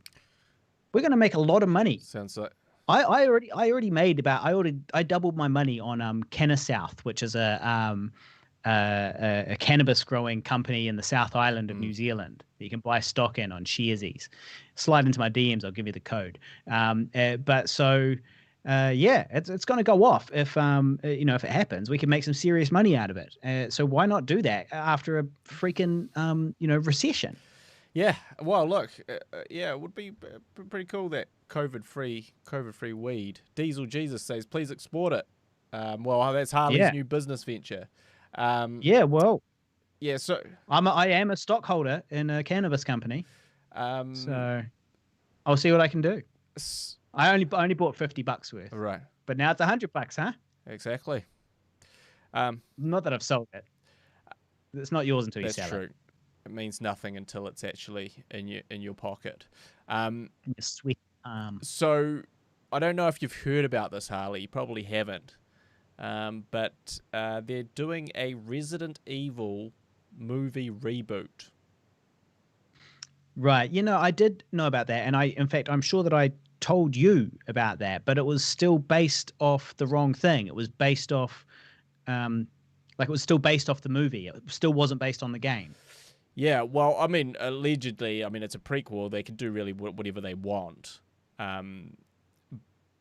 We're going to make a lot of money. Sounds like I already made about I doubled my money on Canna South, which is a cannabis growing company in the South Island of New Zealand that you can buy stock in on Sharesies. Slide into my DMs, I'll give you the code. Yeah, it's going to go off if if it happens. We can make some serious money out of it. So why not do that after a freaking recession? Yeah, well, look, yeah, it would be pretty cool that COVID-free weed. Diesel Jesus says, please export it. Well, that's Harley's new business venture. Yeah, well, yeah, so I am a stockholder in a cannabis company, so I'll see what I can do. I only bought $50 worth, right, but now it's $100, huh? Exactly. Not that I've sold it. It's not yours until you sell it. That's true. It means nothing until it's actually in your pocket. Your sweet So I don't know if you've heard about this, Harley. You probably haven't. But they're doing a Resident Evil movie reboot. Right. I did know about that, and in fact, I'm sure that I told you about that, but it was still based off the wrong thing. It was based off, it was still based off the movie. It still wasn't based on the game. Yeah, well, I mean, allegedly, it's a prequel. They can do really whatever they want. But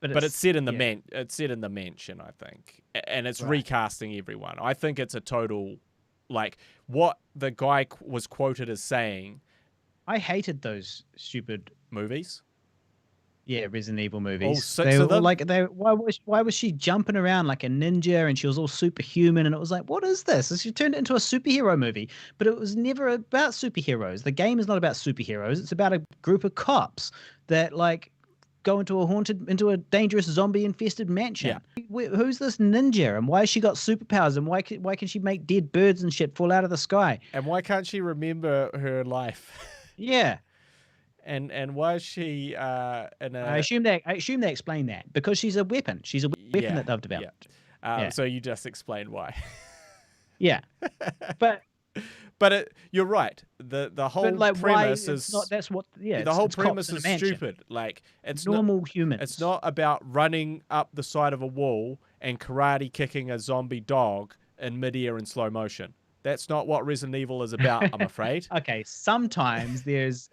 it's set in the it's set in the mansion, I think, and it's recasting everyone. I think it's a total, what the guy was quoted as saying. I hated those stupid movies. Yeah, Resident Evil movies. All they were why was she jumping around like a ninja and she was all superhuman, and it was like, what is this? She turned it into a superhero movie, but it was never about superheroes. The game is not about superheroes. It's about a group of cops that go into a dangerous zombie infested mansion. Yeah. Who's this ninja, and why has she got superpowers, and why can she make dead birds and shit fall out of the sky? And why can't she remember her life? Yeah. And why is she in a... I assume they explain that because she's a weapon. She's a weapon that they've developed. Yeah. So you just explained why. Yeah. But you're right. The whole premise is not. That's what. Yeah. The whole premise is stupid. It's normal humans. It's not about running up the side of a wall and karate kicking a zombie dog in midair in slow motion. That's not what Resident Evil is about, I'm afraid. Okay, sometimes there's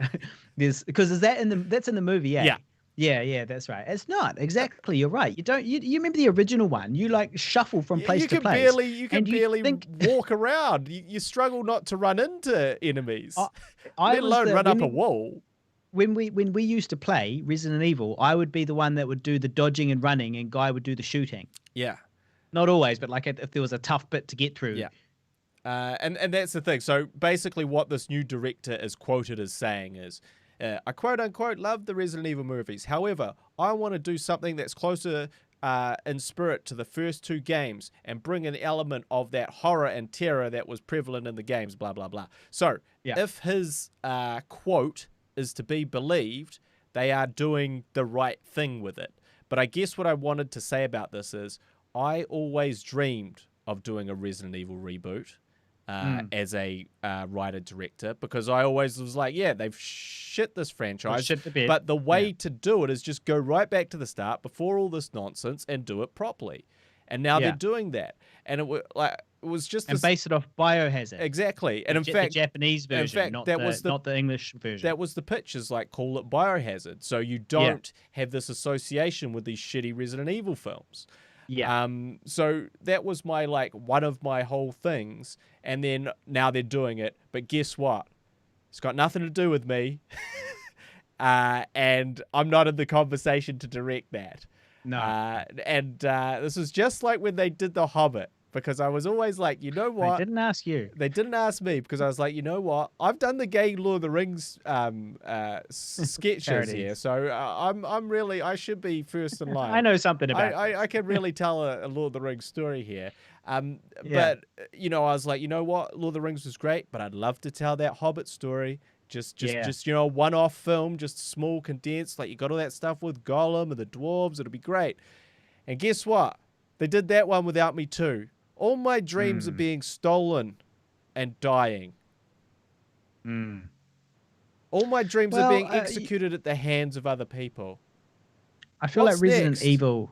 because that's in the movie, yeah. Yeah, that's right. It's not exactly. You're right. You remember the original one? You shuffle from place to place. You can barely walk around. You struggle not to run into enemies, let alone run up a wall. When we used to play Resident Evil, I would be the one that would do the dodging and running, and Guy would do the shooting. Yeah. Not always, but if there was a tough bit to get through. Yeah. And that's the thing. So basically what this new director is quoted as saying is, I quote-unquote love the Resident Evil movies. However, I want to do something that's closer in spirit to the first two games and bring an element of that horror and terror that was prevalent in the games, blah, blah, blah. So if his quote is to be believed, they are doing the right thing with it. But I guess what I wanted to say about this is I always dreamed of doing a Resident Evil reboot. As a writer-director, because I always was like, yeah, they've shit this franchise, but the way to do it is just go right back to the start before all this nonsense and do it properly. And now they're doing that, and it was just base it off Biohazard. Exactly, and in fact, the Japanese version, not the English version. That was the pitch, is call it Biohazard, so you don't have this association with these shitty Resident Evil films. Yeah. So that was my one of my whole things, and then now they're doing it. But guess what? It's got nothing to do with me, and I'm not in the conversation to direct that. No. And this is just like when they did The Hobbit, because I was always like, you know what? They didn't ask you. They didn't ask me, because I was like, you know what? I've done the gay Lord of the Rings sketches here, so I should be first in line. I know something about I can really tell a Lord of the Rings story here. But, I was like, you know what? Lord of the Rings was great, but I'd love to tell that Hobbit story. Just one-off film, just small, condensed. You got all that stuff with Gollum and the dwarves. It'll be great. And guess what? They did that one without me too. All my dreams are being stolen and dying. All my dreams are Well, being executed at the hands of other people. I feel What's like Resident next? Evil.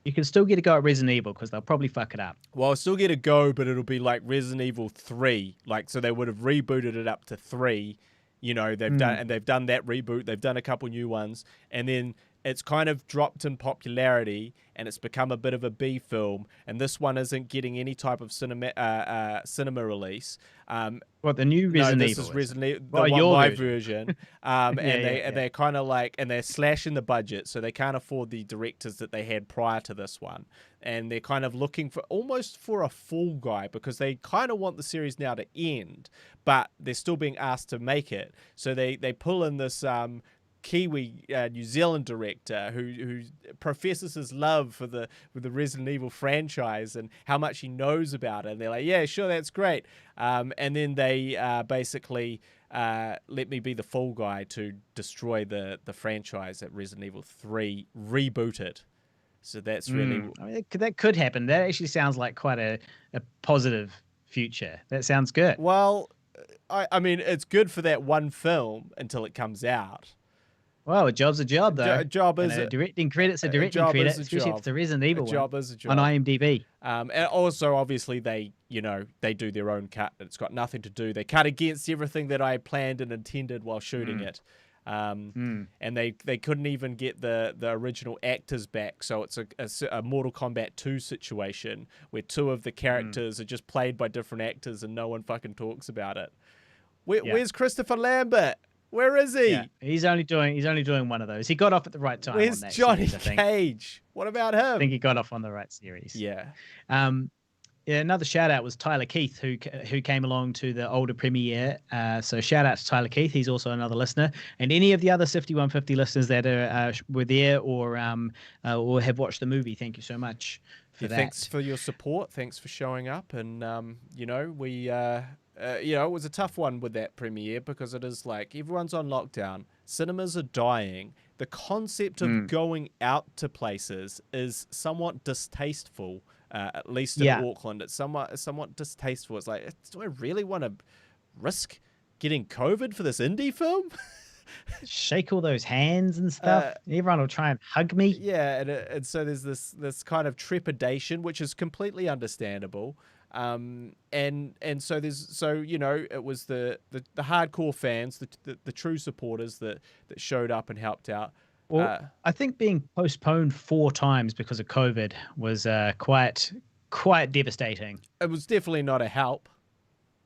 You can still get a go at Resident Evil because they'll probably fuck it up. Well, I'll still get a go, but it'll be like Resident Evil 3. Like, so they would have rebooted it up to 3. You know, they've done that reboot. They've done a couple new ones, and then it's kind of dropped in popularity, and it's become a bit of a B film. And this one isn't getting any type of cinema release. What, the new Resident no, Evil? this is Resident Evil, Well, the one your live version. version. And they're kind of like, and they're slashing the budget, so they can't afford the directors that they had prior to this one. And they're kind of looking for almost for a fall guy, because they kind of want the series now to end, but they're still being asked to make it. So they pull in this Kiwi New Zealand director who professes his love for the Resident Evil franchise and how much he knows about it. And they're like, yeah, sure, that's great. And then they basically let me be the fall guy to destroy the franchise at Resident Evil 3, reboot it. So that's really... I mean, that could happen. That actually sounds like quite a positive future. That sounds good. Well, I mean, it's good for that one film until it comes out. Well, a job's a job, though. A job is a directing credit's a directing credit, especially if it's a Resident Evil job is a job on IMDb. And also, obviously, they do their own cut. It's got nothing to do. They cut against everything that I planned and intended while shooting it. And they couldn't even get the original actors back, so it's a Mortal Kombat 2 situation where 2 of the characters are just played by different actors and no one fucking talks about it. Where's Christopher Lambert? Where is he? Yeah, he's only doing one of those. He got off at the right time. Where's on that Johnny series, I think. Cage? What about him? I think he got off on the right series. Yeah. Yeah, another shout out was Tyler Keith, who came along to the older premiere. So shout out to Tyler Keith. He's also another listener, and any of the other Sifty One-Fifty listeners that were there or have watched the movie. Thank you so much for that. Thanks for your support. Thanks for showing up, and we. It was a tough one with that premiere because it is like everyone's on lockdown. Cinemas are dying. The concept of going out to places is somewhat distasteful, at least in Auckland. It's somewhat distasteful. It's like, do I really want to risk getting COVID for this indie film? Shake all those hands and stuff. Everyone will try and hug me. Yeah, and so there's this kind of trepidation, which is completely understandable. And so it was the hardcore fans, the true supporters that showed up and helped out. Well, I think being postponed 4 times because of COVID was quite devastating. It was definitely not a help.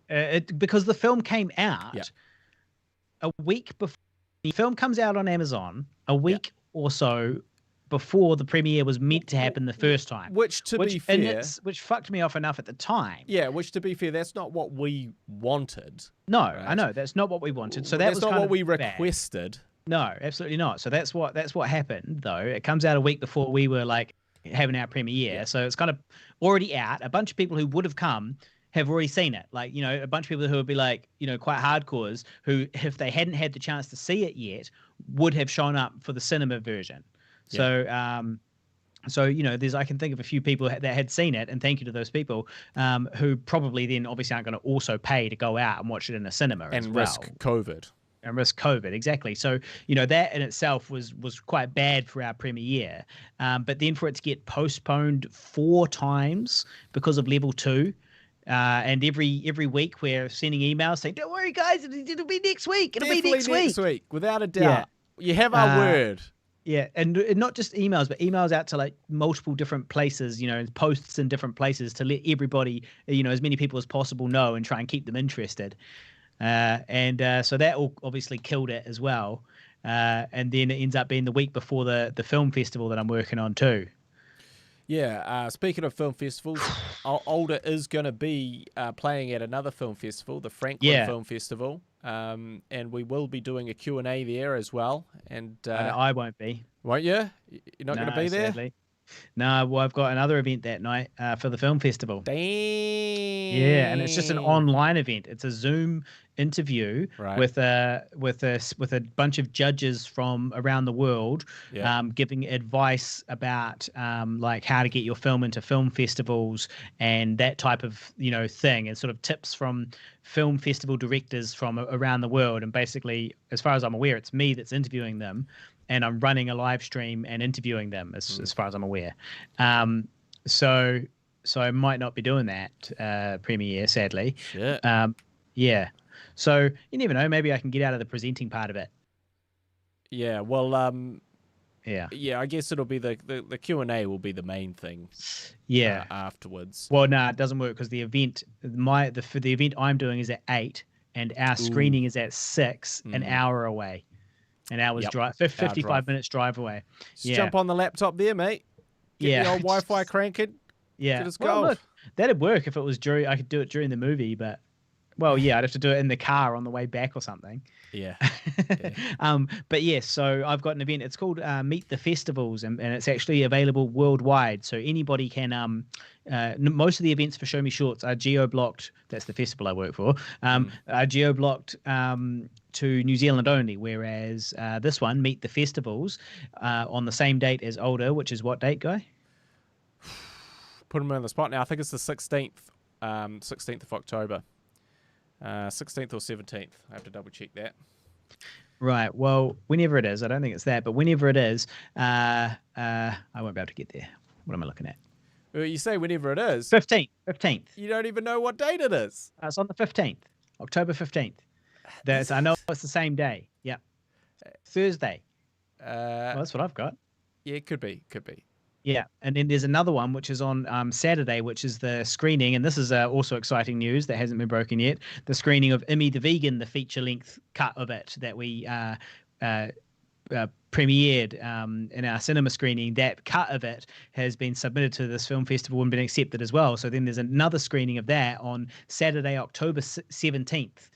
Because the film came out a week before. The film comes out on Amazon a week or so before the premiere was meant to happen the first time. Which be fair... Which fucked me off enough at the time. Yeah, which to be fair, that's not what we wanted. No, right? I know. That's not what we wanted. So that's was not kind what of we bad. requested. No, absolutely not. So that's what happened, though. It comes out a week before we were, like, having our premiere. Yeah. So it's kind of already out. A bunch of people who would have come have already seen it. Like, a bunch of people who would be like, quite hardcores who, if they hadn't had the chance to see it yet, would have shown up for the cinema version. So, there's, I can think of a few people that had seen it, and thank you to those people, who probably then obviously aren't going to also pay to go out and watch it in a cinema and risk COVID. And risk COVID, exactly. So, that in itself was quite bad for our premiere. But then for it to get postponed 4 times because of level 2, and every week we're sending emails saying, "Don't worry, guys, it'll be next week. It'll be next week, without a doubt. Yeah. You have our word." Yeah, and not just emails, but emails out to like multiple different places, posts in different places to let everybody, as many people as possible know and try and keep them interested. So that all obviously killed it as well. And then it ends up being the week before the film festival that I'm working on too. Yeah, speaking of film festivals, Older is going to be playing at another film festival, the Franklin Film Festival, and we will be doing a Q&A there as well. And I won't be. Won't you? You're not going to be there? Sadly. No, well, I've got another event that night for the film festival. Damn. Yeah, and it's just an online event. It's a Zoom interview Right. with a bunch of judges from around the world, Yeah. giving advice about like how to get your film into film festivals and that type of thing, and sort of tips from film festival directors from around the world. And basically, as far as I'm aware, it's me that's interviewing them, and I'm running a live stream and interviewing them as far as I'm aware. So I might not be doing that premiere, sadly. Shit. Yeah. So you never know. Maybe I can get out of the presenting part of it. Yeah. Well. Yeah. Yeah. I guess it'll be the Q&A will be the main thing. Yeah. Afterwards. Well, no, it doesn't work because the event, for the event I'm doing is at 8, and our screening is at 6, an hour away. An hour's Yep. drive, 55 minutes drive away. Just jump on the laptop there, mate. Get the old Wi-Fi cranking. Yeah. Get us Well, go. look, that'd work if it was I could do it during the movie, but well, yeah, I'd have to do it in the car on the way back or something. Yeah. But yes, so I've got an event. It's called Meet the Festivals, and it's actually available worldwide. So anybody can. Most of the events for Show Me Shorts are geo-blocked. That's the festival I work for. Are geo-blocked to New Zealand only, whereas this one, Meet the Festivals, on the same date as Older, which is what date, Guy? Put them on the spot now. I think it's the 16th. 16th of October. 16th or 17th. I have to double check that. Right. Well, whenever it is, I don't think it's that, but whenever it is, I won't be able to get there. What am I looking at? Well, you say whenever it is. 15th. You don't even know what date it is. It's on the 15th, October 15th. I know it's the same day. Yeah. Thursday. Well, that's what I've got. Yeah, could be. Yeah, and then there's another one which is on Saturday, which is the screening, and this is also exciting news that hasn't been broken yet. The screening of Immy the Vegan, the feature-length cut of it that we premiered in our cinema screening. That cut of it has been submitted to this film festival and been accepted as well. So then there's another screening of that on Saturday, October 17th.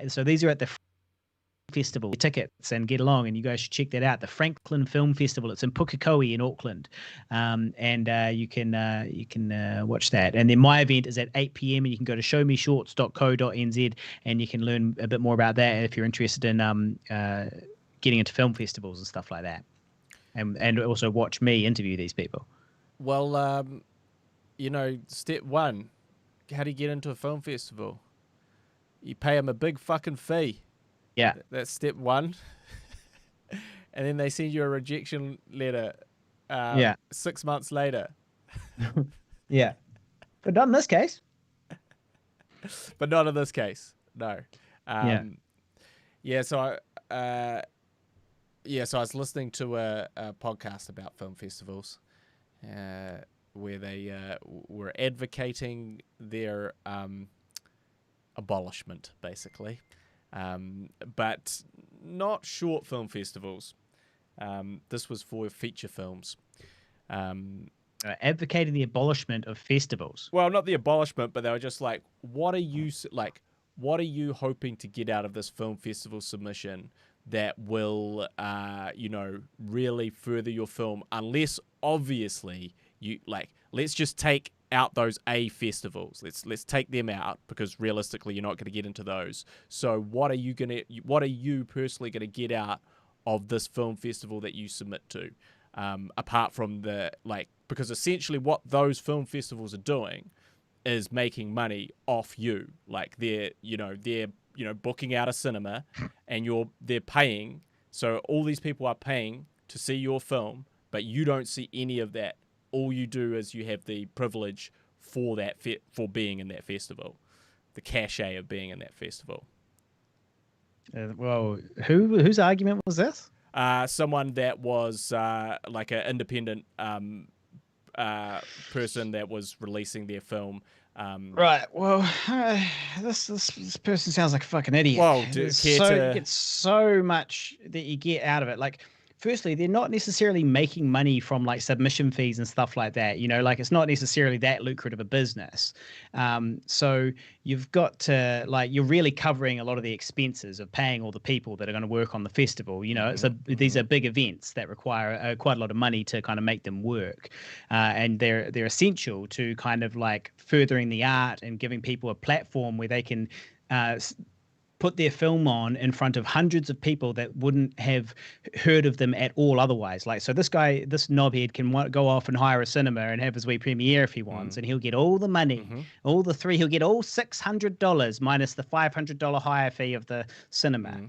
So these are at the festival tickets and get along, and you guys should check that out. The Franklin Film Festival. It's in Pukekohe in Auckland, and you can watch that. And then my event is at 8 p.m. and you can go to showmeshorts.co.nz and you can learn a bit more about that if you're interested in getting into film festivals and stuff like that, and also watch me interview these people. Well, step one, how do you get into a film festival? You pay them a big fucking fee. Yeah. That's step one. And then they send you a rejection letter 6 months later. Yeah. But not in this case. But not in this case. No. So I was listening to a podcast about film festivals where they were advocating their abolishment, basically. But not short film festivals. This was for feature films. Advocating the abolishment of festivals. Well, not the abolishment, but they were just like, what are you hoping to get out of this film festival submission that will, really further your film? Unless obviously let's just take out those A festivals. Let's take them out, because realistically you're not going to get into those. So what are you personally going to get out of this film festival that you submit to, apart from because essentially what those film festivals are doing is making money off you. Like they're booking out a cinema and they're paying. So all these people are paying to see your film, but you don't see any of that. All you do is you have the privilege for being in that festival, the cachet of being in that festival. Well, whose argument was this? Someone that was like an independent person that was releasing their film. Right. Well, this person sounds like a fucking idiot. Well, you get so much that you get out of it. Like, firstly, they're not necessarily making money from like submission fees and stuff like that. It's not necessarily that lucrative a business. So you've got to you're really covering a lot of the expenses of paying all the people that are going to work on the festival. These are big events that require quite a lot of money to kind of make them work, and they're essential to kind of like furthering the art and giving people a platform where they can put their film on in front of hundreds of people that wouldn't have heard of them at all otherwise. Like, so this guy, this knobhead can go off and hire a cinema and have his wee premiere if he wants, and he'll get all the money, he'll get all $600 minus the $500 hire fee of the cinema.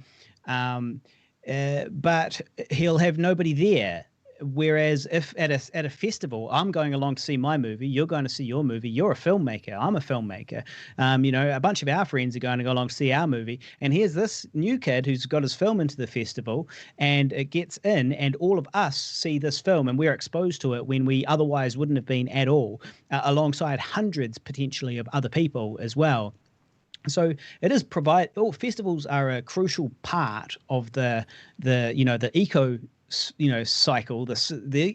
But he'll have nobody there. Whereas if at a festival, I'm going along to see my movie, you're going to see your movie, you're a filmmaker, I'm a filmmaker, a bunch of our friends are going to go along to see our movie, and here's this new kid who's got his film into the festival, and it gets in, and all of us see this film, and we're exposed to it when we otherwise wouldn't have been at all, alongside hundreds potentially of other people as well. So it is festivals are a crucial part of the eco cycle, the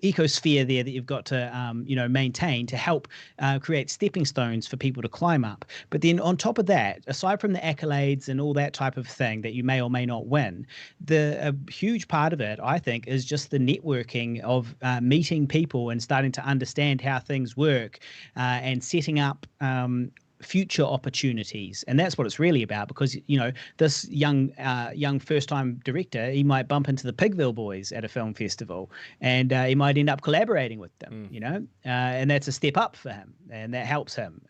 ecosphere there that you've got to maintain to help create stepping stones for people to climb up. But then on top of that, aside from the accolades and all that type of thing that you may or may not win, a huge part of it, I think, is just the networking of meeting people and starting to understand how things work, and setting up future opportunities. And that's what it's really about, because this young first-time director, he might bump into the Pigville boys at a film festival, and he might end up collaborating with them, and that's a step up for him, and that helps him.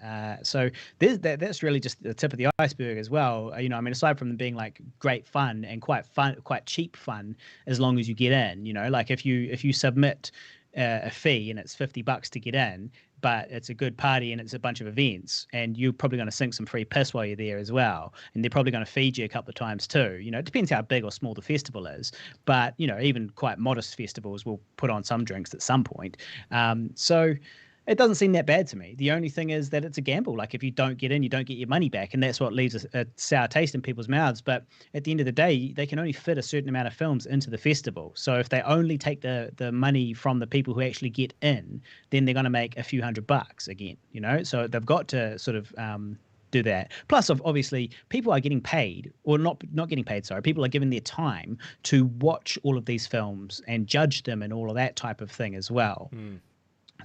So that's really just the tip of the iceberg as well. Aside from them being like great fun and quite cheap fun, as long as you get in, like if you submit a fee and it's $50 to get in, but it's a good party and it's a bunch of events, and you're probably going to sink some free piss while you're there as well, and they're probably going to feed you a couple of times too. It depends how big or small the festival is, but even quite modest festivals will put on some drinks at some point. So it doesn't seem that bad to me. The only thing is that it's a gamble. Like, if you don't get in, you don't get your money back, and that's what leaves a sour taste in people's mouths. But at the end of the day, they can only fit a certain amount of films into the festival. So if they only take the money from the people who actually get in, then they're going to make a few $100 again. So they've got to sort of do that. Plus, obviously, people are getting paid, or not getting paid. Sorry, people are given their time to watch all of these films and judge them and all of that type of thing as well.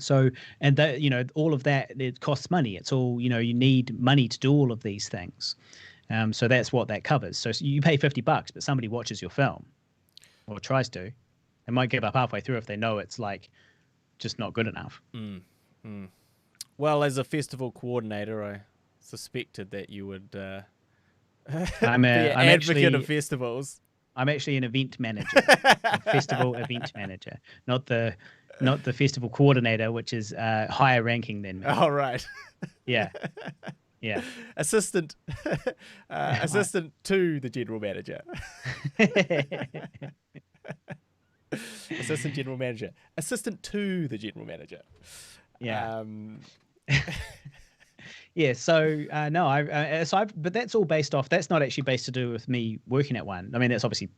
So, and that, all of that, it costs money. It's all, you need money to do all of these things. So that's what that covers. So you pay $50, but somebody watches your film, or tries to. They might give up halfway through if they know it's like just not good enough. Well, as a festival coordinator, I suspected that you would I'm be an advocate actually of festivals. I'm actually an event manager, a festival event manager, not the festival coordinator, which is higher ranking than me. Oh, right. Yeah. Assistant to the general manager. Assistant general manager. Assistant to the general manager. Yeah. Yeah. So but that's all based off. That's not actually based to do with me working at one. I mean, that's obviously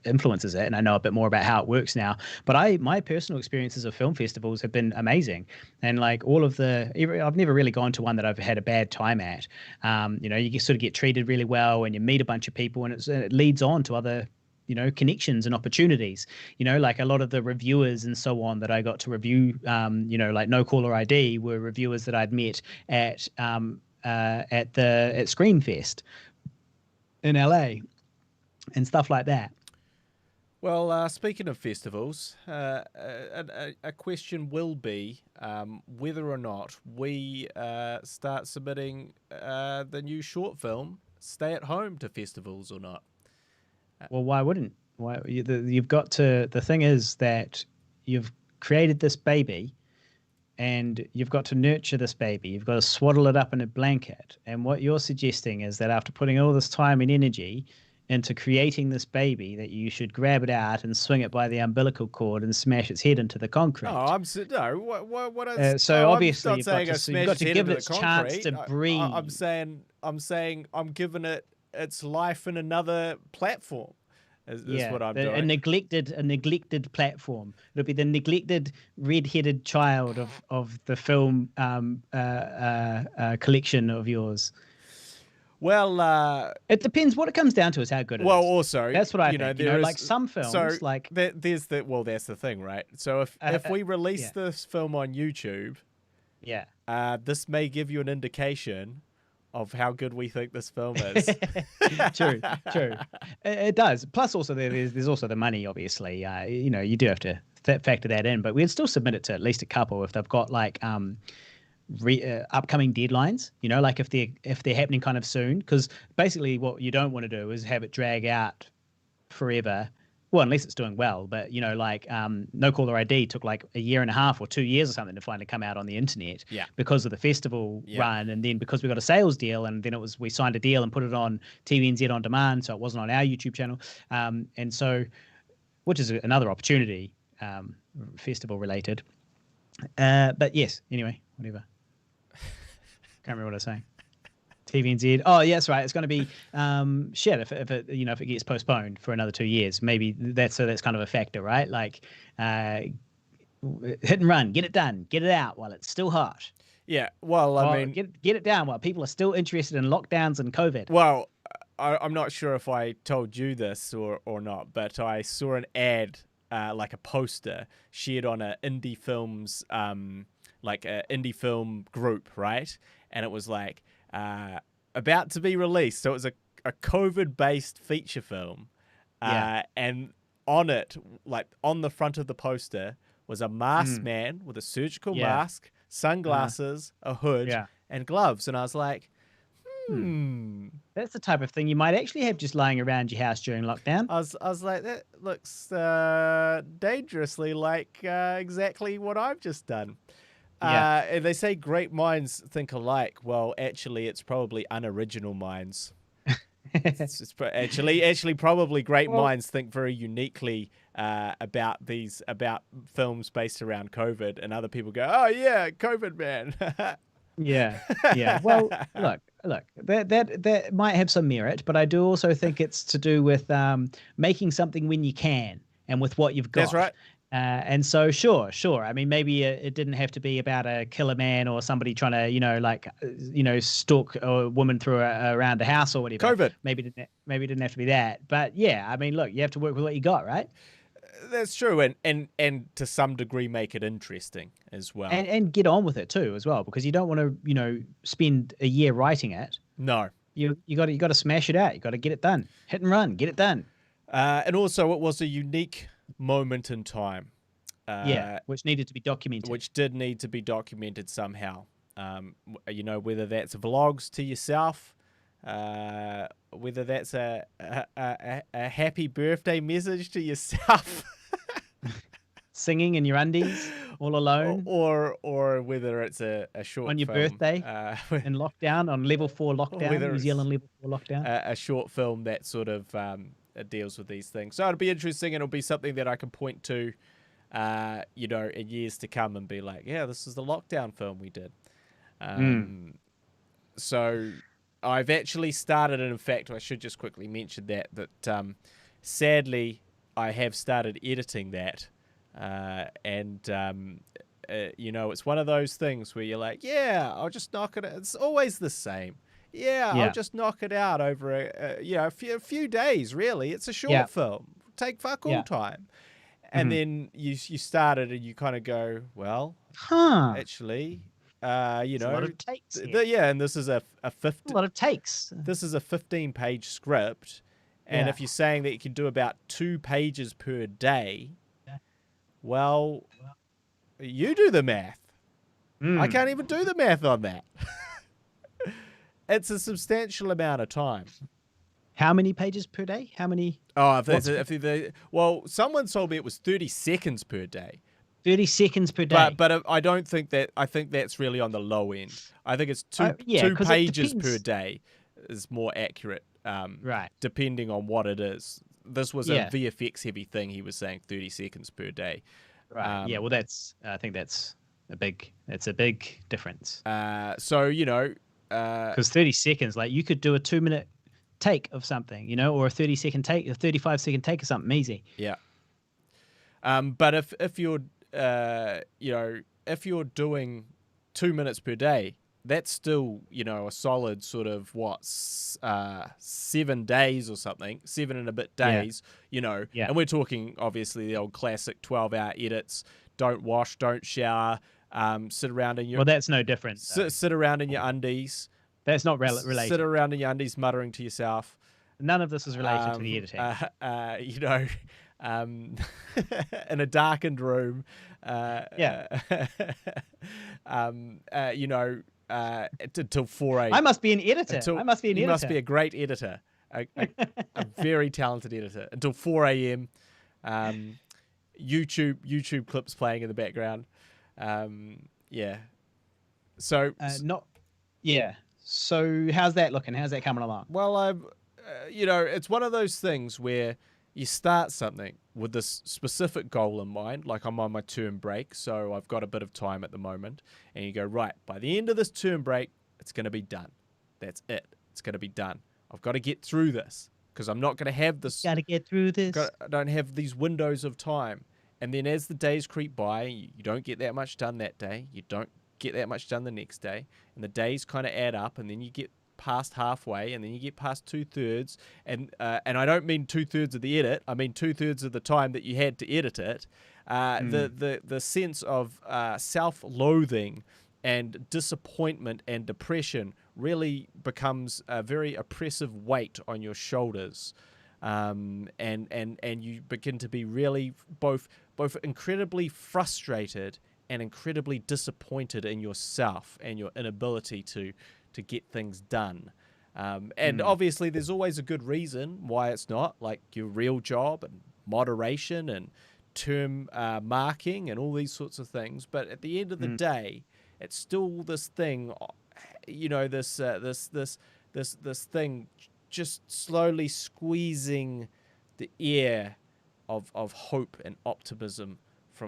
influences it, and I know a bit more about how it works now. But my personal experiences of film festivals have been amazing, and like I've never really gone to one that I've had a bad time at. You sort of get treated really well, and you meet a bunch of people, and it leads on to other connections and opportunities. Like a lot of the reviewers and so on that I got to review, like No Caller ID, were reviewers that I'd met at Screenfest in LA and stuff like that. Well, speaking of festivals, a question will be whether or not we start submitting the new short film Stay at Home to festivals or not. Well, why wouldn't? You've got to. The thing is that you've created this baby, and you've got to nurture this baby. You've got to swaddle it up in a blanket. And what you're suggesting is that after putting all this time and energy into creating this baby, that you should grab it out and swing it by the umbilical cord and smash its head into the concrete. Obviously you've got to give it its chance to breathe. I'm saying I'm giving it its life in another platform. Is what I'm doing. A neglected platform. It'll be the neglected red-headed child of the film collection of yours. Well, it depends. What it comes down to is how good it is. Well, also, that's what I think. Like some films, that's the thing, right? So if we release this film on YouTube, this may give you an indication of how good we think this film is. True. It does. Plus, also there's also the money. Obviously, you do have to factor that in. But we'd still submit it to at least a couple if they've got like upcoming deadlines. Like if they're happening kind of soon. Because basically, what you don't want to do is have it drag out forever. Well, unless it's doing well, but like No Caller ID took like a year and a half or 2 years or something to finally come out on the internet, because of the festival run, and then because we got a sales deal, and then we signed a deal and put it on TVNZ on demand, so it wasn't on our YouTube channel, and so, which is another opportunity, festival related. But yes, anyway, whatever. Can't remember what I was saying. TVNZ. Oh, yeah, that's right. It's going to be shit if it gets postponed for another 2 years. Maybe that's kind of a factor, right? Like hit and run, get it done, get it out while it's still hot. Yeah. Well, I mean, get it down while people are still interested in lockdowns and COVID. Well, I'm not sure if I told you this or not, but I saw an ad, like a poster shared on a indie films, like a indie film group, right? And it was like, about to be released. So it was a COVID-based feature film. And on it, like on the front of the poster, was a masked man with a surgical mask, sunglasses, a hood, and gloves. And I was like, That's the type of thing you might actually have just lying around your house during lockdown. I was like, that looks dangerously like exactly what I've just done. And they say great minds think alike. Well, actually, it's probably unoriginal minds. it's actually probably great minds think very uniquely about films based around COVID, and other people go, "Oh yeah, COVID man." Yeah. Well, look, that might have some merit, but I do also think it's to do with making something when you can and with what you've got. That's right. And so, sure. I mean, maybe it didn't have to be about a killer man or somebody trying to, stalk a woman around the house or whatever. COVID. Maybe it didn't have to be that. But yeah, I mean, look, you have to work with what you got, right? That's true, and to some degree make it interesting as well, and get on with it too as well, because you don't want to spend a year writing it. No, you got to smash it out. You got to get it done, hit and run, get it done. And also, it was a unique moment in time. Which needed to be documented. Which did need to be documented somehow. Whether that's vlogs to yourself, whether that's a happy birthday message to yourself. Singing in your undies all alone, or whether it's a short on your film, birthday in lockdown, on level 4 lockdown, New Zealand level 4 lockdown, a short film that sort of deals with these things. So it'll be interesting, and it'll be something that I can point to, in years to come and be like, yeah, this is the lockdown film we did. So I've actually started, and in fact, I should just quickly mention that sadly I have started editing that. It's one of those things where you're like, yeah, I'll just knock it out. It's always the same. Yeah, I'll just knock it out over a few days, really. It's a short film. Take fuck all time. And then you start it and you kind of go, well, actually, a lot of takes. And this is a lot of takes. This is a 15-page script, and if you're saying that you can do about 2 pages per day, well, you do the math. I can't even do the math on that. It's a substantial amount of time. How many pages per day? How many? Oh, well, someone told me it was 30 seconds per day. 30 seconds per day. But I don't think that. I think that's really on the low end. I think it's two pages per day is more accurate. Right. Depending on what it is. This was a VFX heavy thing. He was saying 30 seconds per day. Right. Well, I think that's a big difference. Because 30 seconds, like you could do a 2-minute take of something, or a 30-second take, a 35-second take of something easy. Yeah. But if you're doing 2 minutes per day, that's still, a solid sort of 7 days or something, 7 and a bit days, and we're talking obviously the old classic 12-hour edits, don't wash, don't shower, sit around in your... Well, that's no different. Sit around in your undies, That's not sit related. around in your undies muttering to yourself. None of this is related to the editing. You know, in a darkened room. Yeah. You know, until 4 a.m. I must be an editor. Until, I must be an you editor. must be a great editor, a very talented editor. Until 4 a.m. YouTube clips playing in the background. Yeah. So Yeah. So how's that looking? How's that coming along? well, you know, it's one of those things where you start something with this specific goal in mind. Like, I'm on my term break, so I've got a bit of time at the moment, and you go, right, by the end of this term break, it's going to be done. That's it. It's going to be done. I've got to get through this because I'm not going to have this. Got to get through this. I don't have these windows of time. And then as the days creep by, you don't get that much done that day. You don't get that much done the next day. And the days kind of add up, and then you get past halfway, and then you get past 2/3. And I don't mean 2/3 of the edit. I mean 2/3 of the time that you had to edit it. The sense of self-loathing and disappointment and depression really becomes a very oppressive weight on your shoulders. And you begin to be really both incredibly frustrated and incredibly disappointed in yourself and your inability to get things done. And obviously there's always a good reason why it's not, like your real job and moderation and term marking and all these sorts of things. But at the end of the day, it's still this thing, you know, this thing just slowly squeezing the air of hope and optimism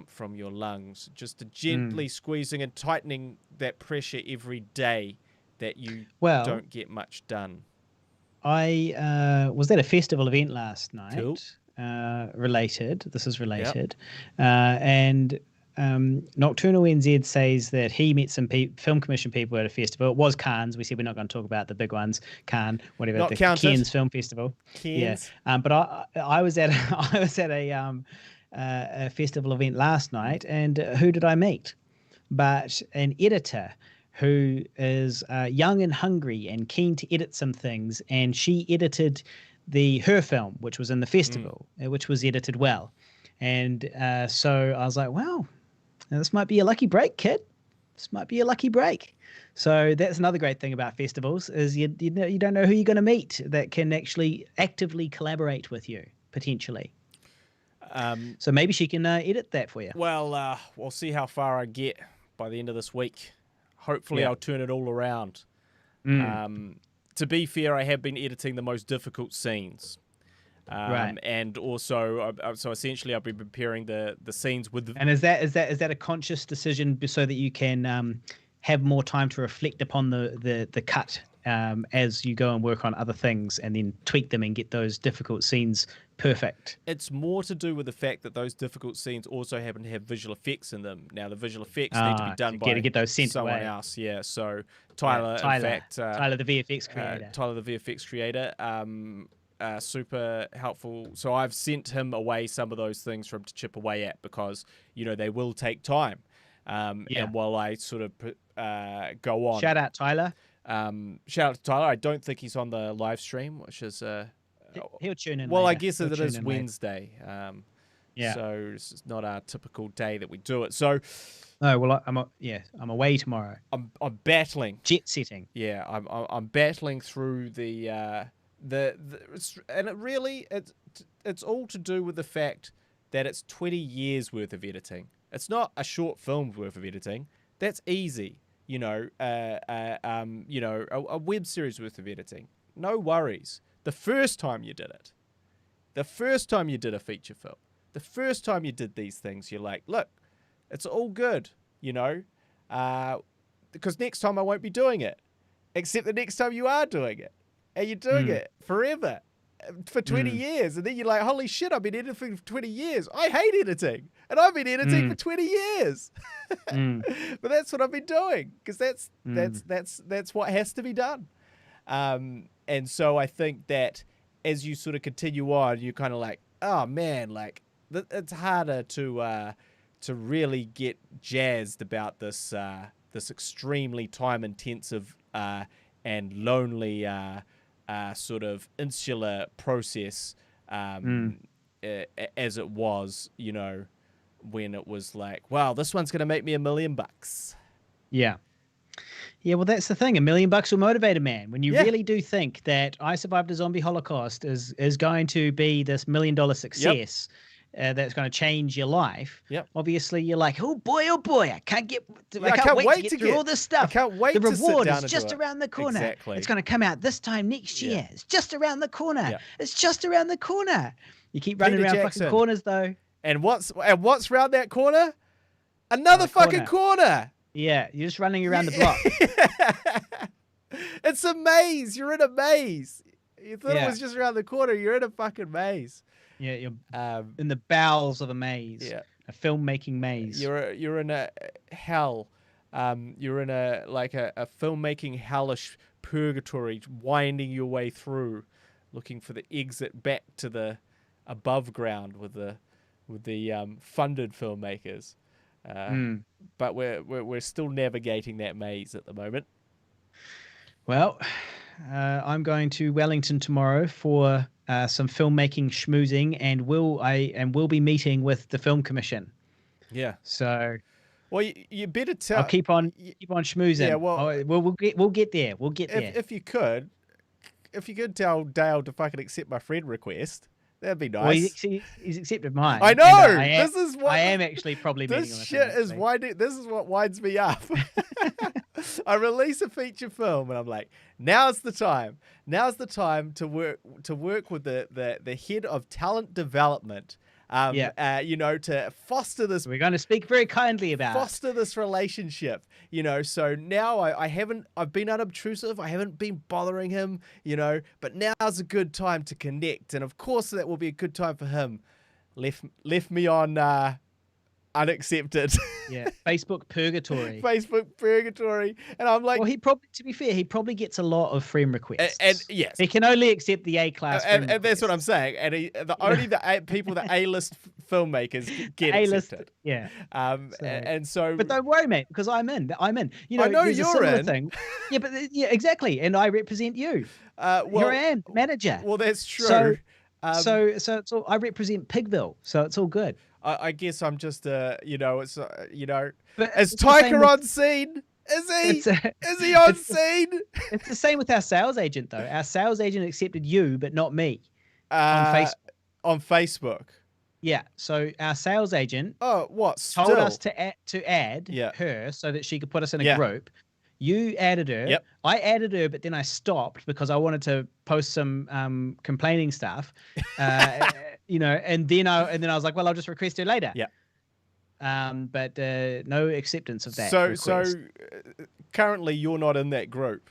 from your lungs, just gently squeezing and tightening that pressure every day that you don't get much done. I was at a festival event last night. Cool. Related. This is related. And Nocturnal NZ says that he met some film commission people at a festival. It was Cannes. We said we're not going to talk about the big ones. Cannes, whatever. Not the counted. Cairns Film Festival. Cairns. Yeah. But I was at a festival event last night, and who did I meet? But an editor who is young and hungry and keen to edit some things, and she edited her film, which was in the festival, which was edited well. And so I was like, wow, this might be a lucky break, kid. This might be a lucky break. So that's another great thing about festivals is you don't know who you're going to meet that can actually actively collaborate with you, potentially. So maybe she can edit that for you. Well, we'll see how far I get by the end of this week. Hopefully I'll turn it all around. To be fair, I have been editing the most difficult scenes. Right. And also, so essentially I've been preparing the scenes with... And is that a conscious decision so that you can have more time to reflect upon the cut as you go and work on other things and then tweak them and get those difficult scenes perfect? It's more to do with the fact that those difficult scenes also happen to have visual effects in them. Now, the visual effects need to be done by get those sent someone away. else. Yeah, so Tyler, in fact... Tyler, the VFX creator. Tyler, the VFX creator. Super helpful. So I've sent him away some of those things for him to chip away at because, you know, they will take time. And while I sort of go on... Shout out, Tyler. Shout out to Tyler. I don't think he's on the live stream, which is... He'll tune in Well, later. I guess it is Wednesday. So it's not our typical day that we do it. So... No, well, I'm away tomorrow. I'm battling. Jet setting. Yeah, I'm battling through the and it really it's all to do with the fact that it's 20 years worth of editing. It's not a short film's worth of editing. That's easy. You know, a web series worth of editing. No worries. The first time you did it, the first time you did a feature film, the first time you did these things, you're like, look, it's all good, you know, because next time I won't be doing it, except the next time you are doing it. And you're doing it forever, for 20 years. And then you're like, holy shit, I've been editing for 20 years. I hate editing. And I've been editing for 20 years. But that's what I've been doing, because that's what has to be done. And so I think that as you sort of continue on, you're kind of like, oh, man, like, it's harder to really get jazzed about this extremely time-intensive and lonely sort of insular process as it was, you know, when it was like, wow, this one's going to make me $1 million. Yeah. Yeah, well, that's the thing. $1 million will motivate a man. When you really do think that I Survived a Zombie Holocaust is going to be this $1 million success that's going to change your life, obviously you're like, oh boy, I can't wait to get through all this stuff. I can't wait the to sit reward down is just around the corner. Exactly. It's going to come out this time next year. It's just around the corner. It's just around the corner. You keep running around fucking corners though. And what's round that corner? Another fucking corner. Yeah, you're just running around the block. It's a maze. You're in a maze. You thought it was just around the corner. You're in a fucking maze. Yeah, you're in the bowels of a maze. Yeah. A filmmaking maze. You're in a hell. You're in a filmmaking hellish purgatory, winding your way through, looking for the exit back to the above ground with the funded filmmakers. But we're still navigating that maze at the moment. Well, I'm going to Wellington tomorrow for some filmmaking schmoozing, and will be meeting with the Film Commission. Yeah. So, well, you better tell. I'll keep on schmoozing. Yeah. Well, we'll get there. We'll get there. If you could tell Dale to fucking accept my friend request. That'd be nice. Well, he's accepted mine. I know. I am actually probably meeting this with him. This shit is winding. This is what winds me up. I release a feature film, and I'm like, now's the time. Now's the time to work with the head of talent development. You know, to foster this. We're going to speak very kindly about foster this relationship. You know, so now I've been unobtrusive. I haven't been bothering him. You know, but now's a good time to connect, and of course that will be a good time for him. Left me on unaccepted. Yeah, Facebook purgatory. Facebook purgatory, and I'm like, well, to be fair, he probably gets a lot of friend requests, and yes, he can only accept the A-class, and that's what I'm saying. And the people, the A-list filmmakers get A-list, accepted. Yeah. And so, but don't worry, mate, because I'm in. You know, I know there's you're a similar in. Thing. Yeah, but exactly, and I represent you. Well, here I am, manager. Well, that's true. So it's all, I represent Pigville, so it's all good. I guess I'm just you know, it's you know, but is Tyker on scene? Is he? Is he on scene? It's the same with our sales agent, though. Our sales agent accepted you, but not me. On Facebook. On Facebook. Yeah. So our sales agent. Told us to add her so that she could put us in a group. You added her. Yep. I added her, but then I stopped because I wanted to post some complaining stuff. You know, and then I was like, well, I'll just request her later. Yeah. But no acceptance of that. So currently you're not in that group.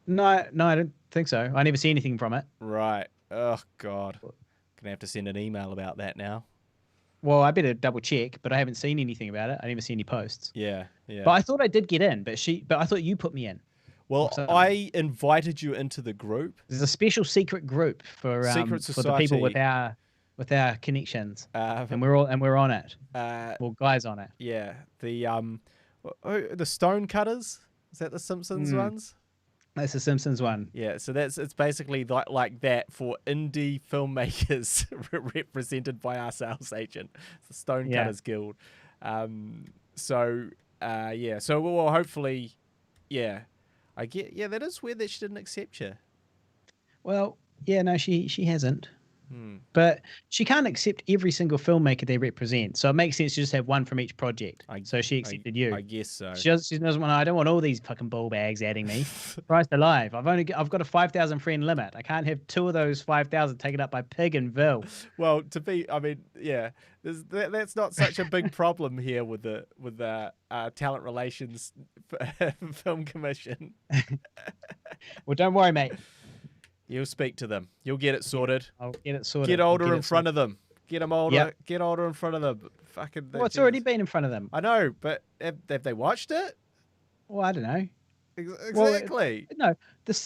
No, I don't think so. I never see anything from it. Right. Oh God. Gonna have to send an email about that now. Well, I better double check, but I haven't seen anything about it. I never see any posts. Yeah. But I thought I did get in, but I thought you put me in. Well, I invited you into the group. There's a special secret group for the people with our connections, and we're on it. Well, guys on it. Yeah, the Stone Cutters. Is that the Simpsons ones? That's the Simpsons one. Yeah, so it's basically like that for indie filmmakers represented by our sales agent, the Stone Cutters Guild. So well, hopefully, I get. Yeah, that is weird that she didn't accept you. Well, yeah, no, she hasn't. But she can't accept every single filmmaker they represent, so it makes sense to just have one from each project. So she accepted you. I guess so. She doesn't want. I don't want all these fucking ball bags adding me. Christ alive! I've got a 5,000 friend limit. I can't have 2 of those 5,000 taken up by Pig and Vil. Well, that's not such a big problem here with the talent relations film commission. Well, don't worry, mate. You'll speak to them. You'll get it sorted. I'll get it sorted. Get older in front of them. Get them older. Yep. Get older in front of them. Fucking. Well, it's already been in front of them. I know, but have they watched it? Well, I don't know. Exactly. Well, no,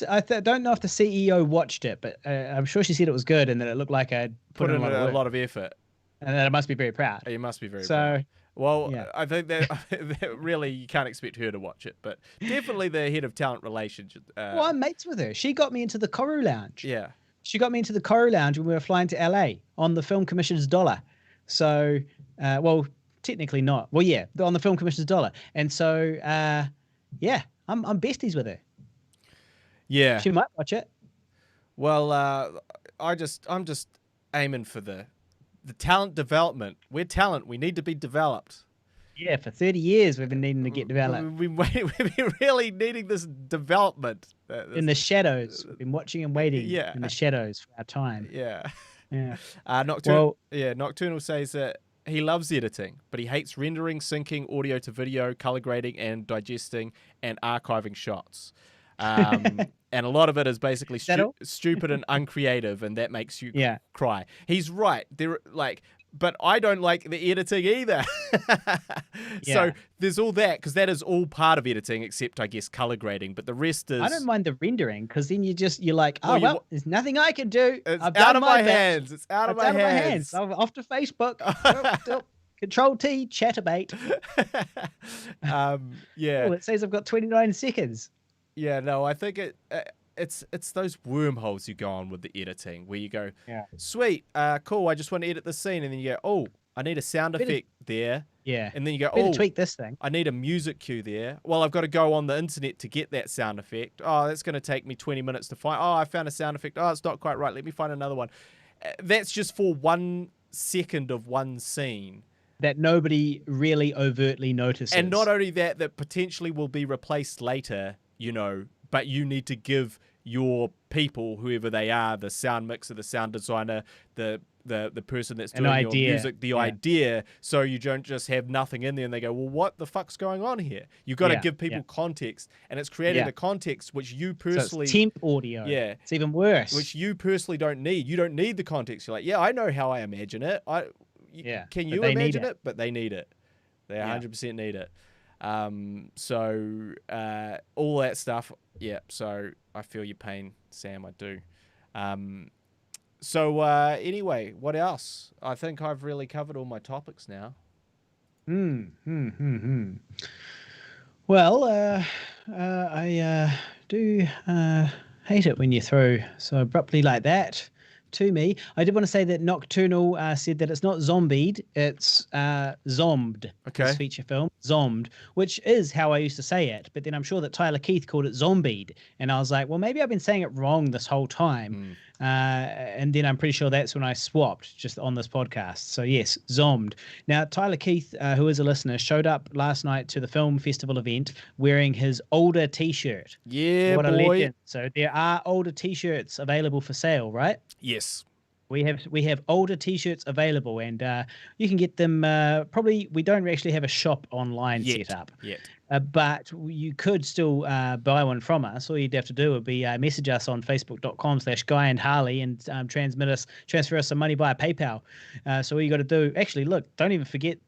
I don't know if the CEO watched it, but I'm sure she said it was good and that it looked like I'd put in a lot of effort. And I must be very proud. You must be very So, proud. Well, yeah. I think that, that really you can't expect her to watch it, but definitely the head of talent relations. Well, I'm mates with her. She got me into the Koru Lounge. Yeah. She got me into the Koru Lounge when we were flying to LA on the Film Commissioner's dollar. So, well, technically not. Well, yeah, on the Film Commissioner's dollar. And so, yeah, I'm besties with her. Yeah. She might watch it. Well, I'm just aiming for the talent development. We're talent. We need to be developed. Yeah, for 30 years we've been needing to get developed. We've been really needing this development. In the shadows. We've been watching and waiting Yeah. in the shadows for our time. Yeah. Yeah. Nocturnal. Nocturnal says that he loves editing, but he hates rendering, syncing audio to video, color grading, and digesting and archiving shots. And a lot of it is basically stupid and uncreative, and that makes you cry. He's right. But I don't like the editing either. So there's all that, because that is all part of editing, except I guess color grading. But the rest is. I don't mind the rendering, because then you're like, oh, there's nothing I can do. It's I've out done of my best. hands. It's out of my hands. I'm off to Facebook. Control T, chatterbait. Yeah. Oh, it says I've got 29 seconds. Yeah, no, I think it's those wormholes you go on with the editing, where you go, sweet, cool, I just want to edit this scene, and then you go, oh, I need a sound effect there. Yeah. And then you go, oh, tweak this thing. I need a music cue there. Well, I've got to go on the internet to get that sound effect. Oh, that's going to take me 20 minutes to find. Oh, I found a sound effect. Oh, it's not quite right. Let me find another one. That's just for 1 second of one scene. That nobody really overtly notices. And not only that, that potentially will be replaced later, but you need to give your people, whoever they are, the sound mixer, the sound designer, the person that's doing your music, the idea, so you don't just have nothing in there and they go, well, what the fuck's going on here? You've got to give people context, and it's creating the context which you personally... So it's temp audio. Yeah. It's even worse. Which you personally don't need. You don't need the context. You're like, yeah, I know how I imagine it. Can you imagine it? But they need it. They 100% need it. So all that stuff, so I feel your pain, Sam, I do. So anyway, what else? I think I've really covered all my topics now. Well, I do hate it when you throw so abruptly like that to me. I did want to say that Nocturnal said that it's not zombied, it's zombed. Okay. This feature film, zombed, which is how I used to say it. But then I'm sure that Tyler Keith called it zombied, and I was like, well, maybe I've been saying it wrong this whole time. And then I'm pretty sure that's when I swapped just on this podcast. So yes, zombed. Now Tyler Keith, who is a listener, showed up last night to the film festival event wearing his older T-shirt. Yeah, what boy. a legend. So there are older T-shirts available for sale, right? Yes. We have older T-shirts available, and you can get them. Probably we don't actually have a shop online set up yet, but you could still buy one from us. All you'd have to do would be message us on Facebook.com/Guy and Harley and transfer us some money via PayPal. So all you got to do, actually, look, don't even forget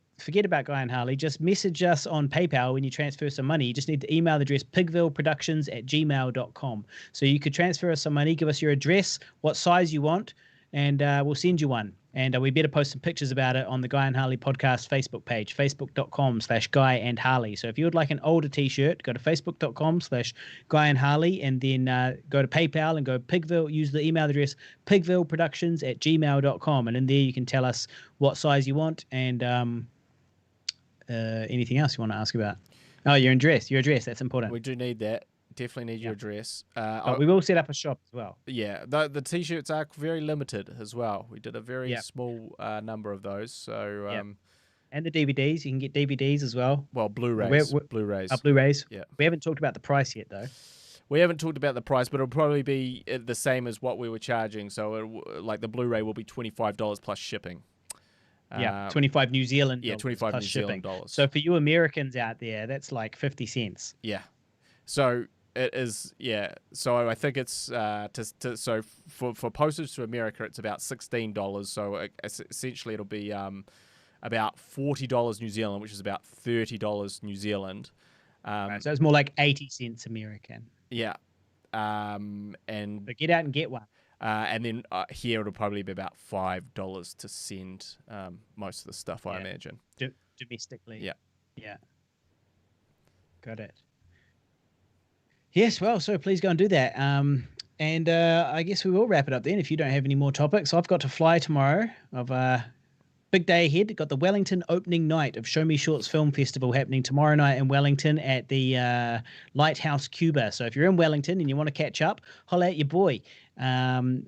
about Guy and Harley. Just message us on PayPal when you transfer some money. You just need to email the address pigvilleproductions@gmail.com. So you could transfer us some money, give us your address, what size you want, and we'll send you one. And we better post some pictures about it on the Guy and Harley podcast Facebook page, facebook.com/Guy and Harley. So if you would like an older T-shirt, go to facebook.com/Guy and Harley, and then go to PayPal and go Pigville, use the email address pigvilleproductions@gmail.com. And in there you can tell us what size you want and anything else you want to ask about. Oh, your address, that's important. We do need that. Definitely need your address. But we will set up a shop as well. Yeah, the T-shirts are very limited as well. We did a very small number of those. So and the DVDs, you can get DVDs as well. Well, Blu-rays. Blu-rays. Blu-rays. Yeah. We haven't talked about the price yet, though. We haven't talked about the price, but it'll probably be the same as what we were charging. So, like the Blu-ray will be $25 plus shipping. 25 New Zealand. Yeah, 25 plus New shipping. Zealand dollars. So for you Americans out there, that's like 50 cents. Yeah. So it is, So I think it's so for postage to America, it's about $16. So essentially, it'll be about $40 New Zealand, which is about $30 New Zealand. Right, so it's more like 80 cents American. Yeah. And but get out and get one. And then here it'll probably be about $5 to send most of the stuff, I imagine. Domestically. Yeah. Yeah. Got it. Yes, well, so please go and do that. And I guess we will wrap it up then if you don't have any more topics. I've got to fly tomorrow. I've big day ahead. Got the Wellington opening night of Show Me Shorts Film Festival happening tomorrow night in Wellington at the Lighthouse Cuba. So if you're in Wellington and you want to catch up, holla at your boy. And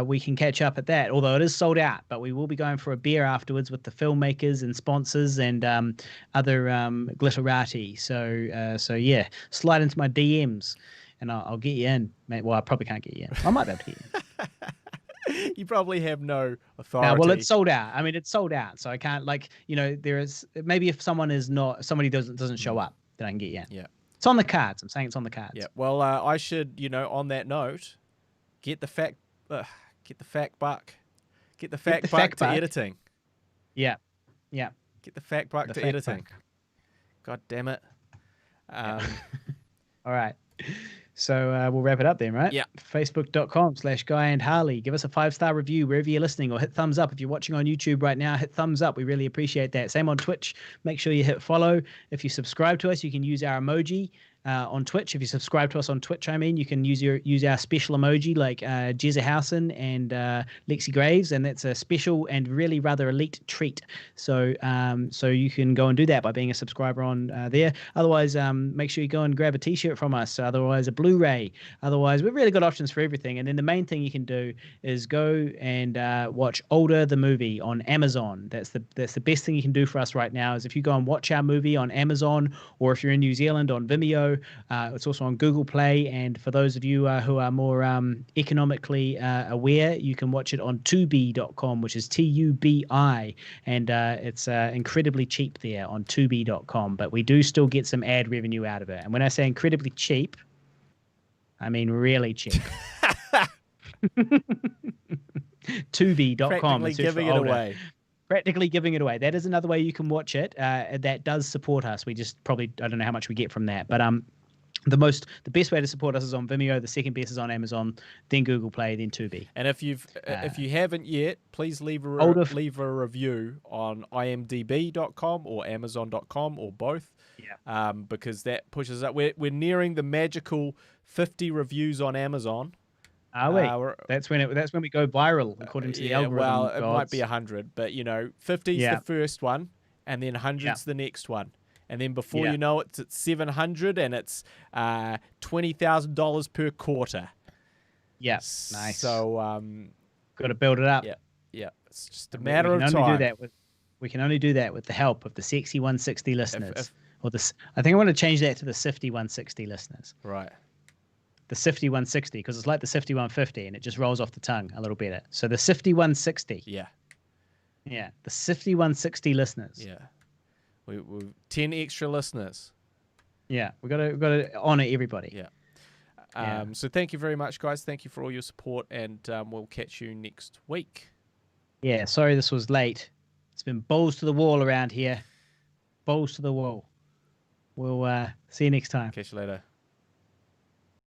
we can catch up at that, although it is sold out. But we will be going for a beer afterwards with the filmmakers and sponsors and other glitterati. So yeah, slide into my DMs and I'll get you in, mate. Well, I probably can't get you in. I might be able to get you in. You probably have no authority. Well, it's sold out. I mean, it's sold out, so I can't there is maybe if somebody doesn't show up, then I can get you in. Yeah, it's on the cards. I'm saying it's on the cards. Yeah. Well, I should, on that note, get the fact buck to editing. Yeah. Get the fact buck to editing. God damn it. All right. So we'll wrap it up then, right? Yeah. Facebook.com/Guy and Harley. Give us a 5-star review wherever you're listening, or hit thumbs up. If you're watching on YouTube right now, hit thumbs up. We really appreciate that. Same on Twitch. Make sure you hit follow. If you subscribe to us, you can use our emoji on Twitch. If you subscribe to us on Twitch, you can use our special emoji like Jezza Housen and Lexi Graves, and that's a special and really rather elite treat. So you can go and do that by being a subscriber on there. Otherwise, make sure you go and grab a t-shirt from us. Otherwise, a Blu-ray. Otherwise, we've really got options for everything. And then the main thing you can do is go and watch Older the movie on Amazon. That's the best thing you can do for us right now. Is if you go and watch our movie on Amazon, or if you're in New Zealand on Vimeo. It's also on Google Play, and for those of you who are more economically aware, you can watch it on Tubi.com, which is Tubi, and it's incredibly cheap there on Tubi.com. But we do still get some ad revenue out of it, and when I say incredibly cheap, I mean really cheap. Tubi.com. Practically giving it away. Practically giving it away. That is another way you can watch it. That does support us. We just probably, I don't know how much we get from that, but the best way to support us is on Vimeo. The second best is on Amazon, then Google Play, then Tubi. And if you haven't yet, please leave a review on imdb.com or amazon.com or both. Yeah. Because that pushes up. We're nearing the magical 50 reviews on Amazon. Are we? That's when we go viral, according to the algorithm. Well, it might be 100, but 50 is the first one, and then 100's the next one, and then before you know it, it's at 700, and it's $20,000 per quarter. Yes, nice. So got to build it up. Yeah. It's just a matter of time. We can only do that with the help of the Sexy 160 listeners, I think I want to change that to the Sifty One-Sixty listeners. Right. The Sifty One-Sixty, because it's like the Sifty 150 and it just rolls off the tongue a little better. So the Sifty One-Sixty. Yeah. The Sifty One-Sixty listeners. Yeah. We've 10 extra listeners. Yeah, we got to honor everybody. Yeah. So thank you very much, guys. Thank you for all your support, and we'll catch you next week. Yeah. Sorry this was late. It's been balls to the wall around here. Balls to the wall. We'll see you next time. Catch you later.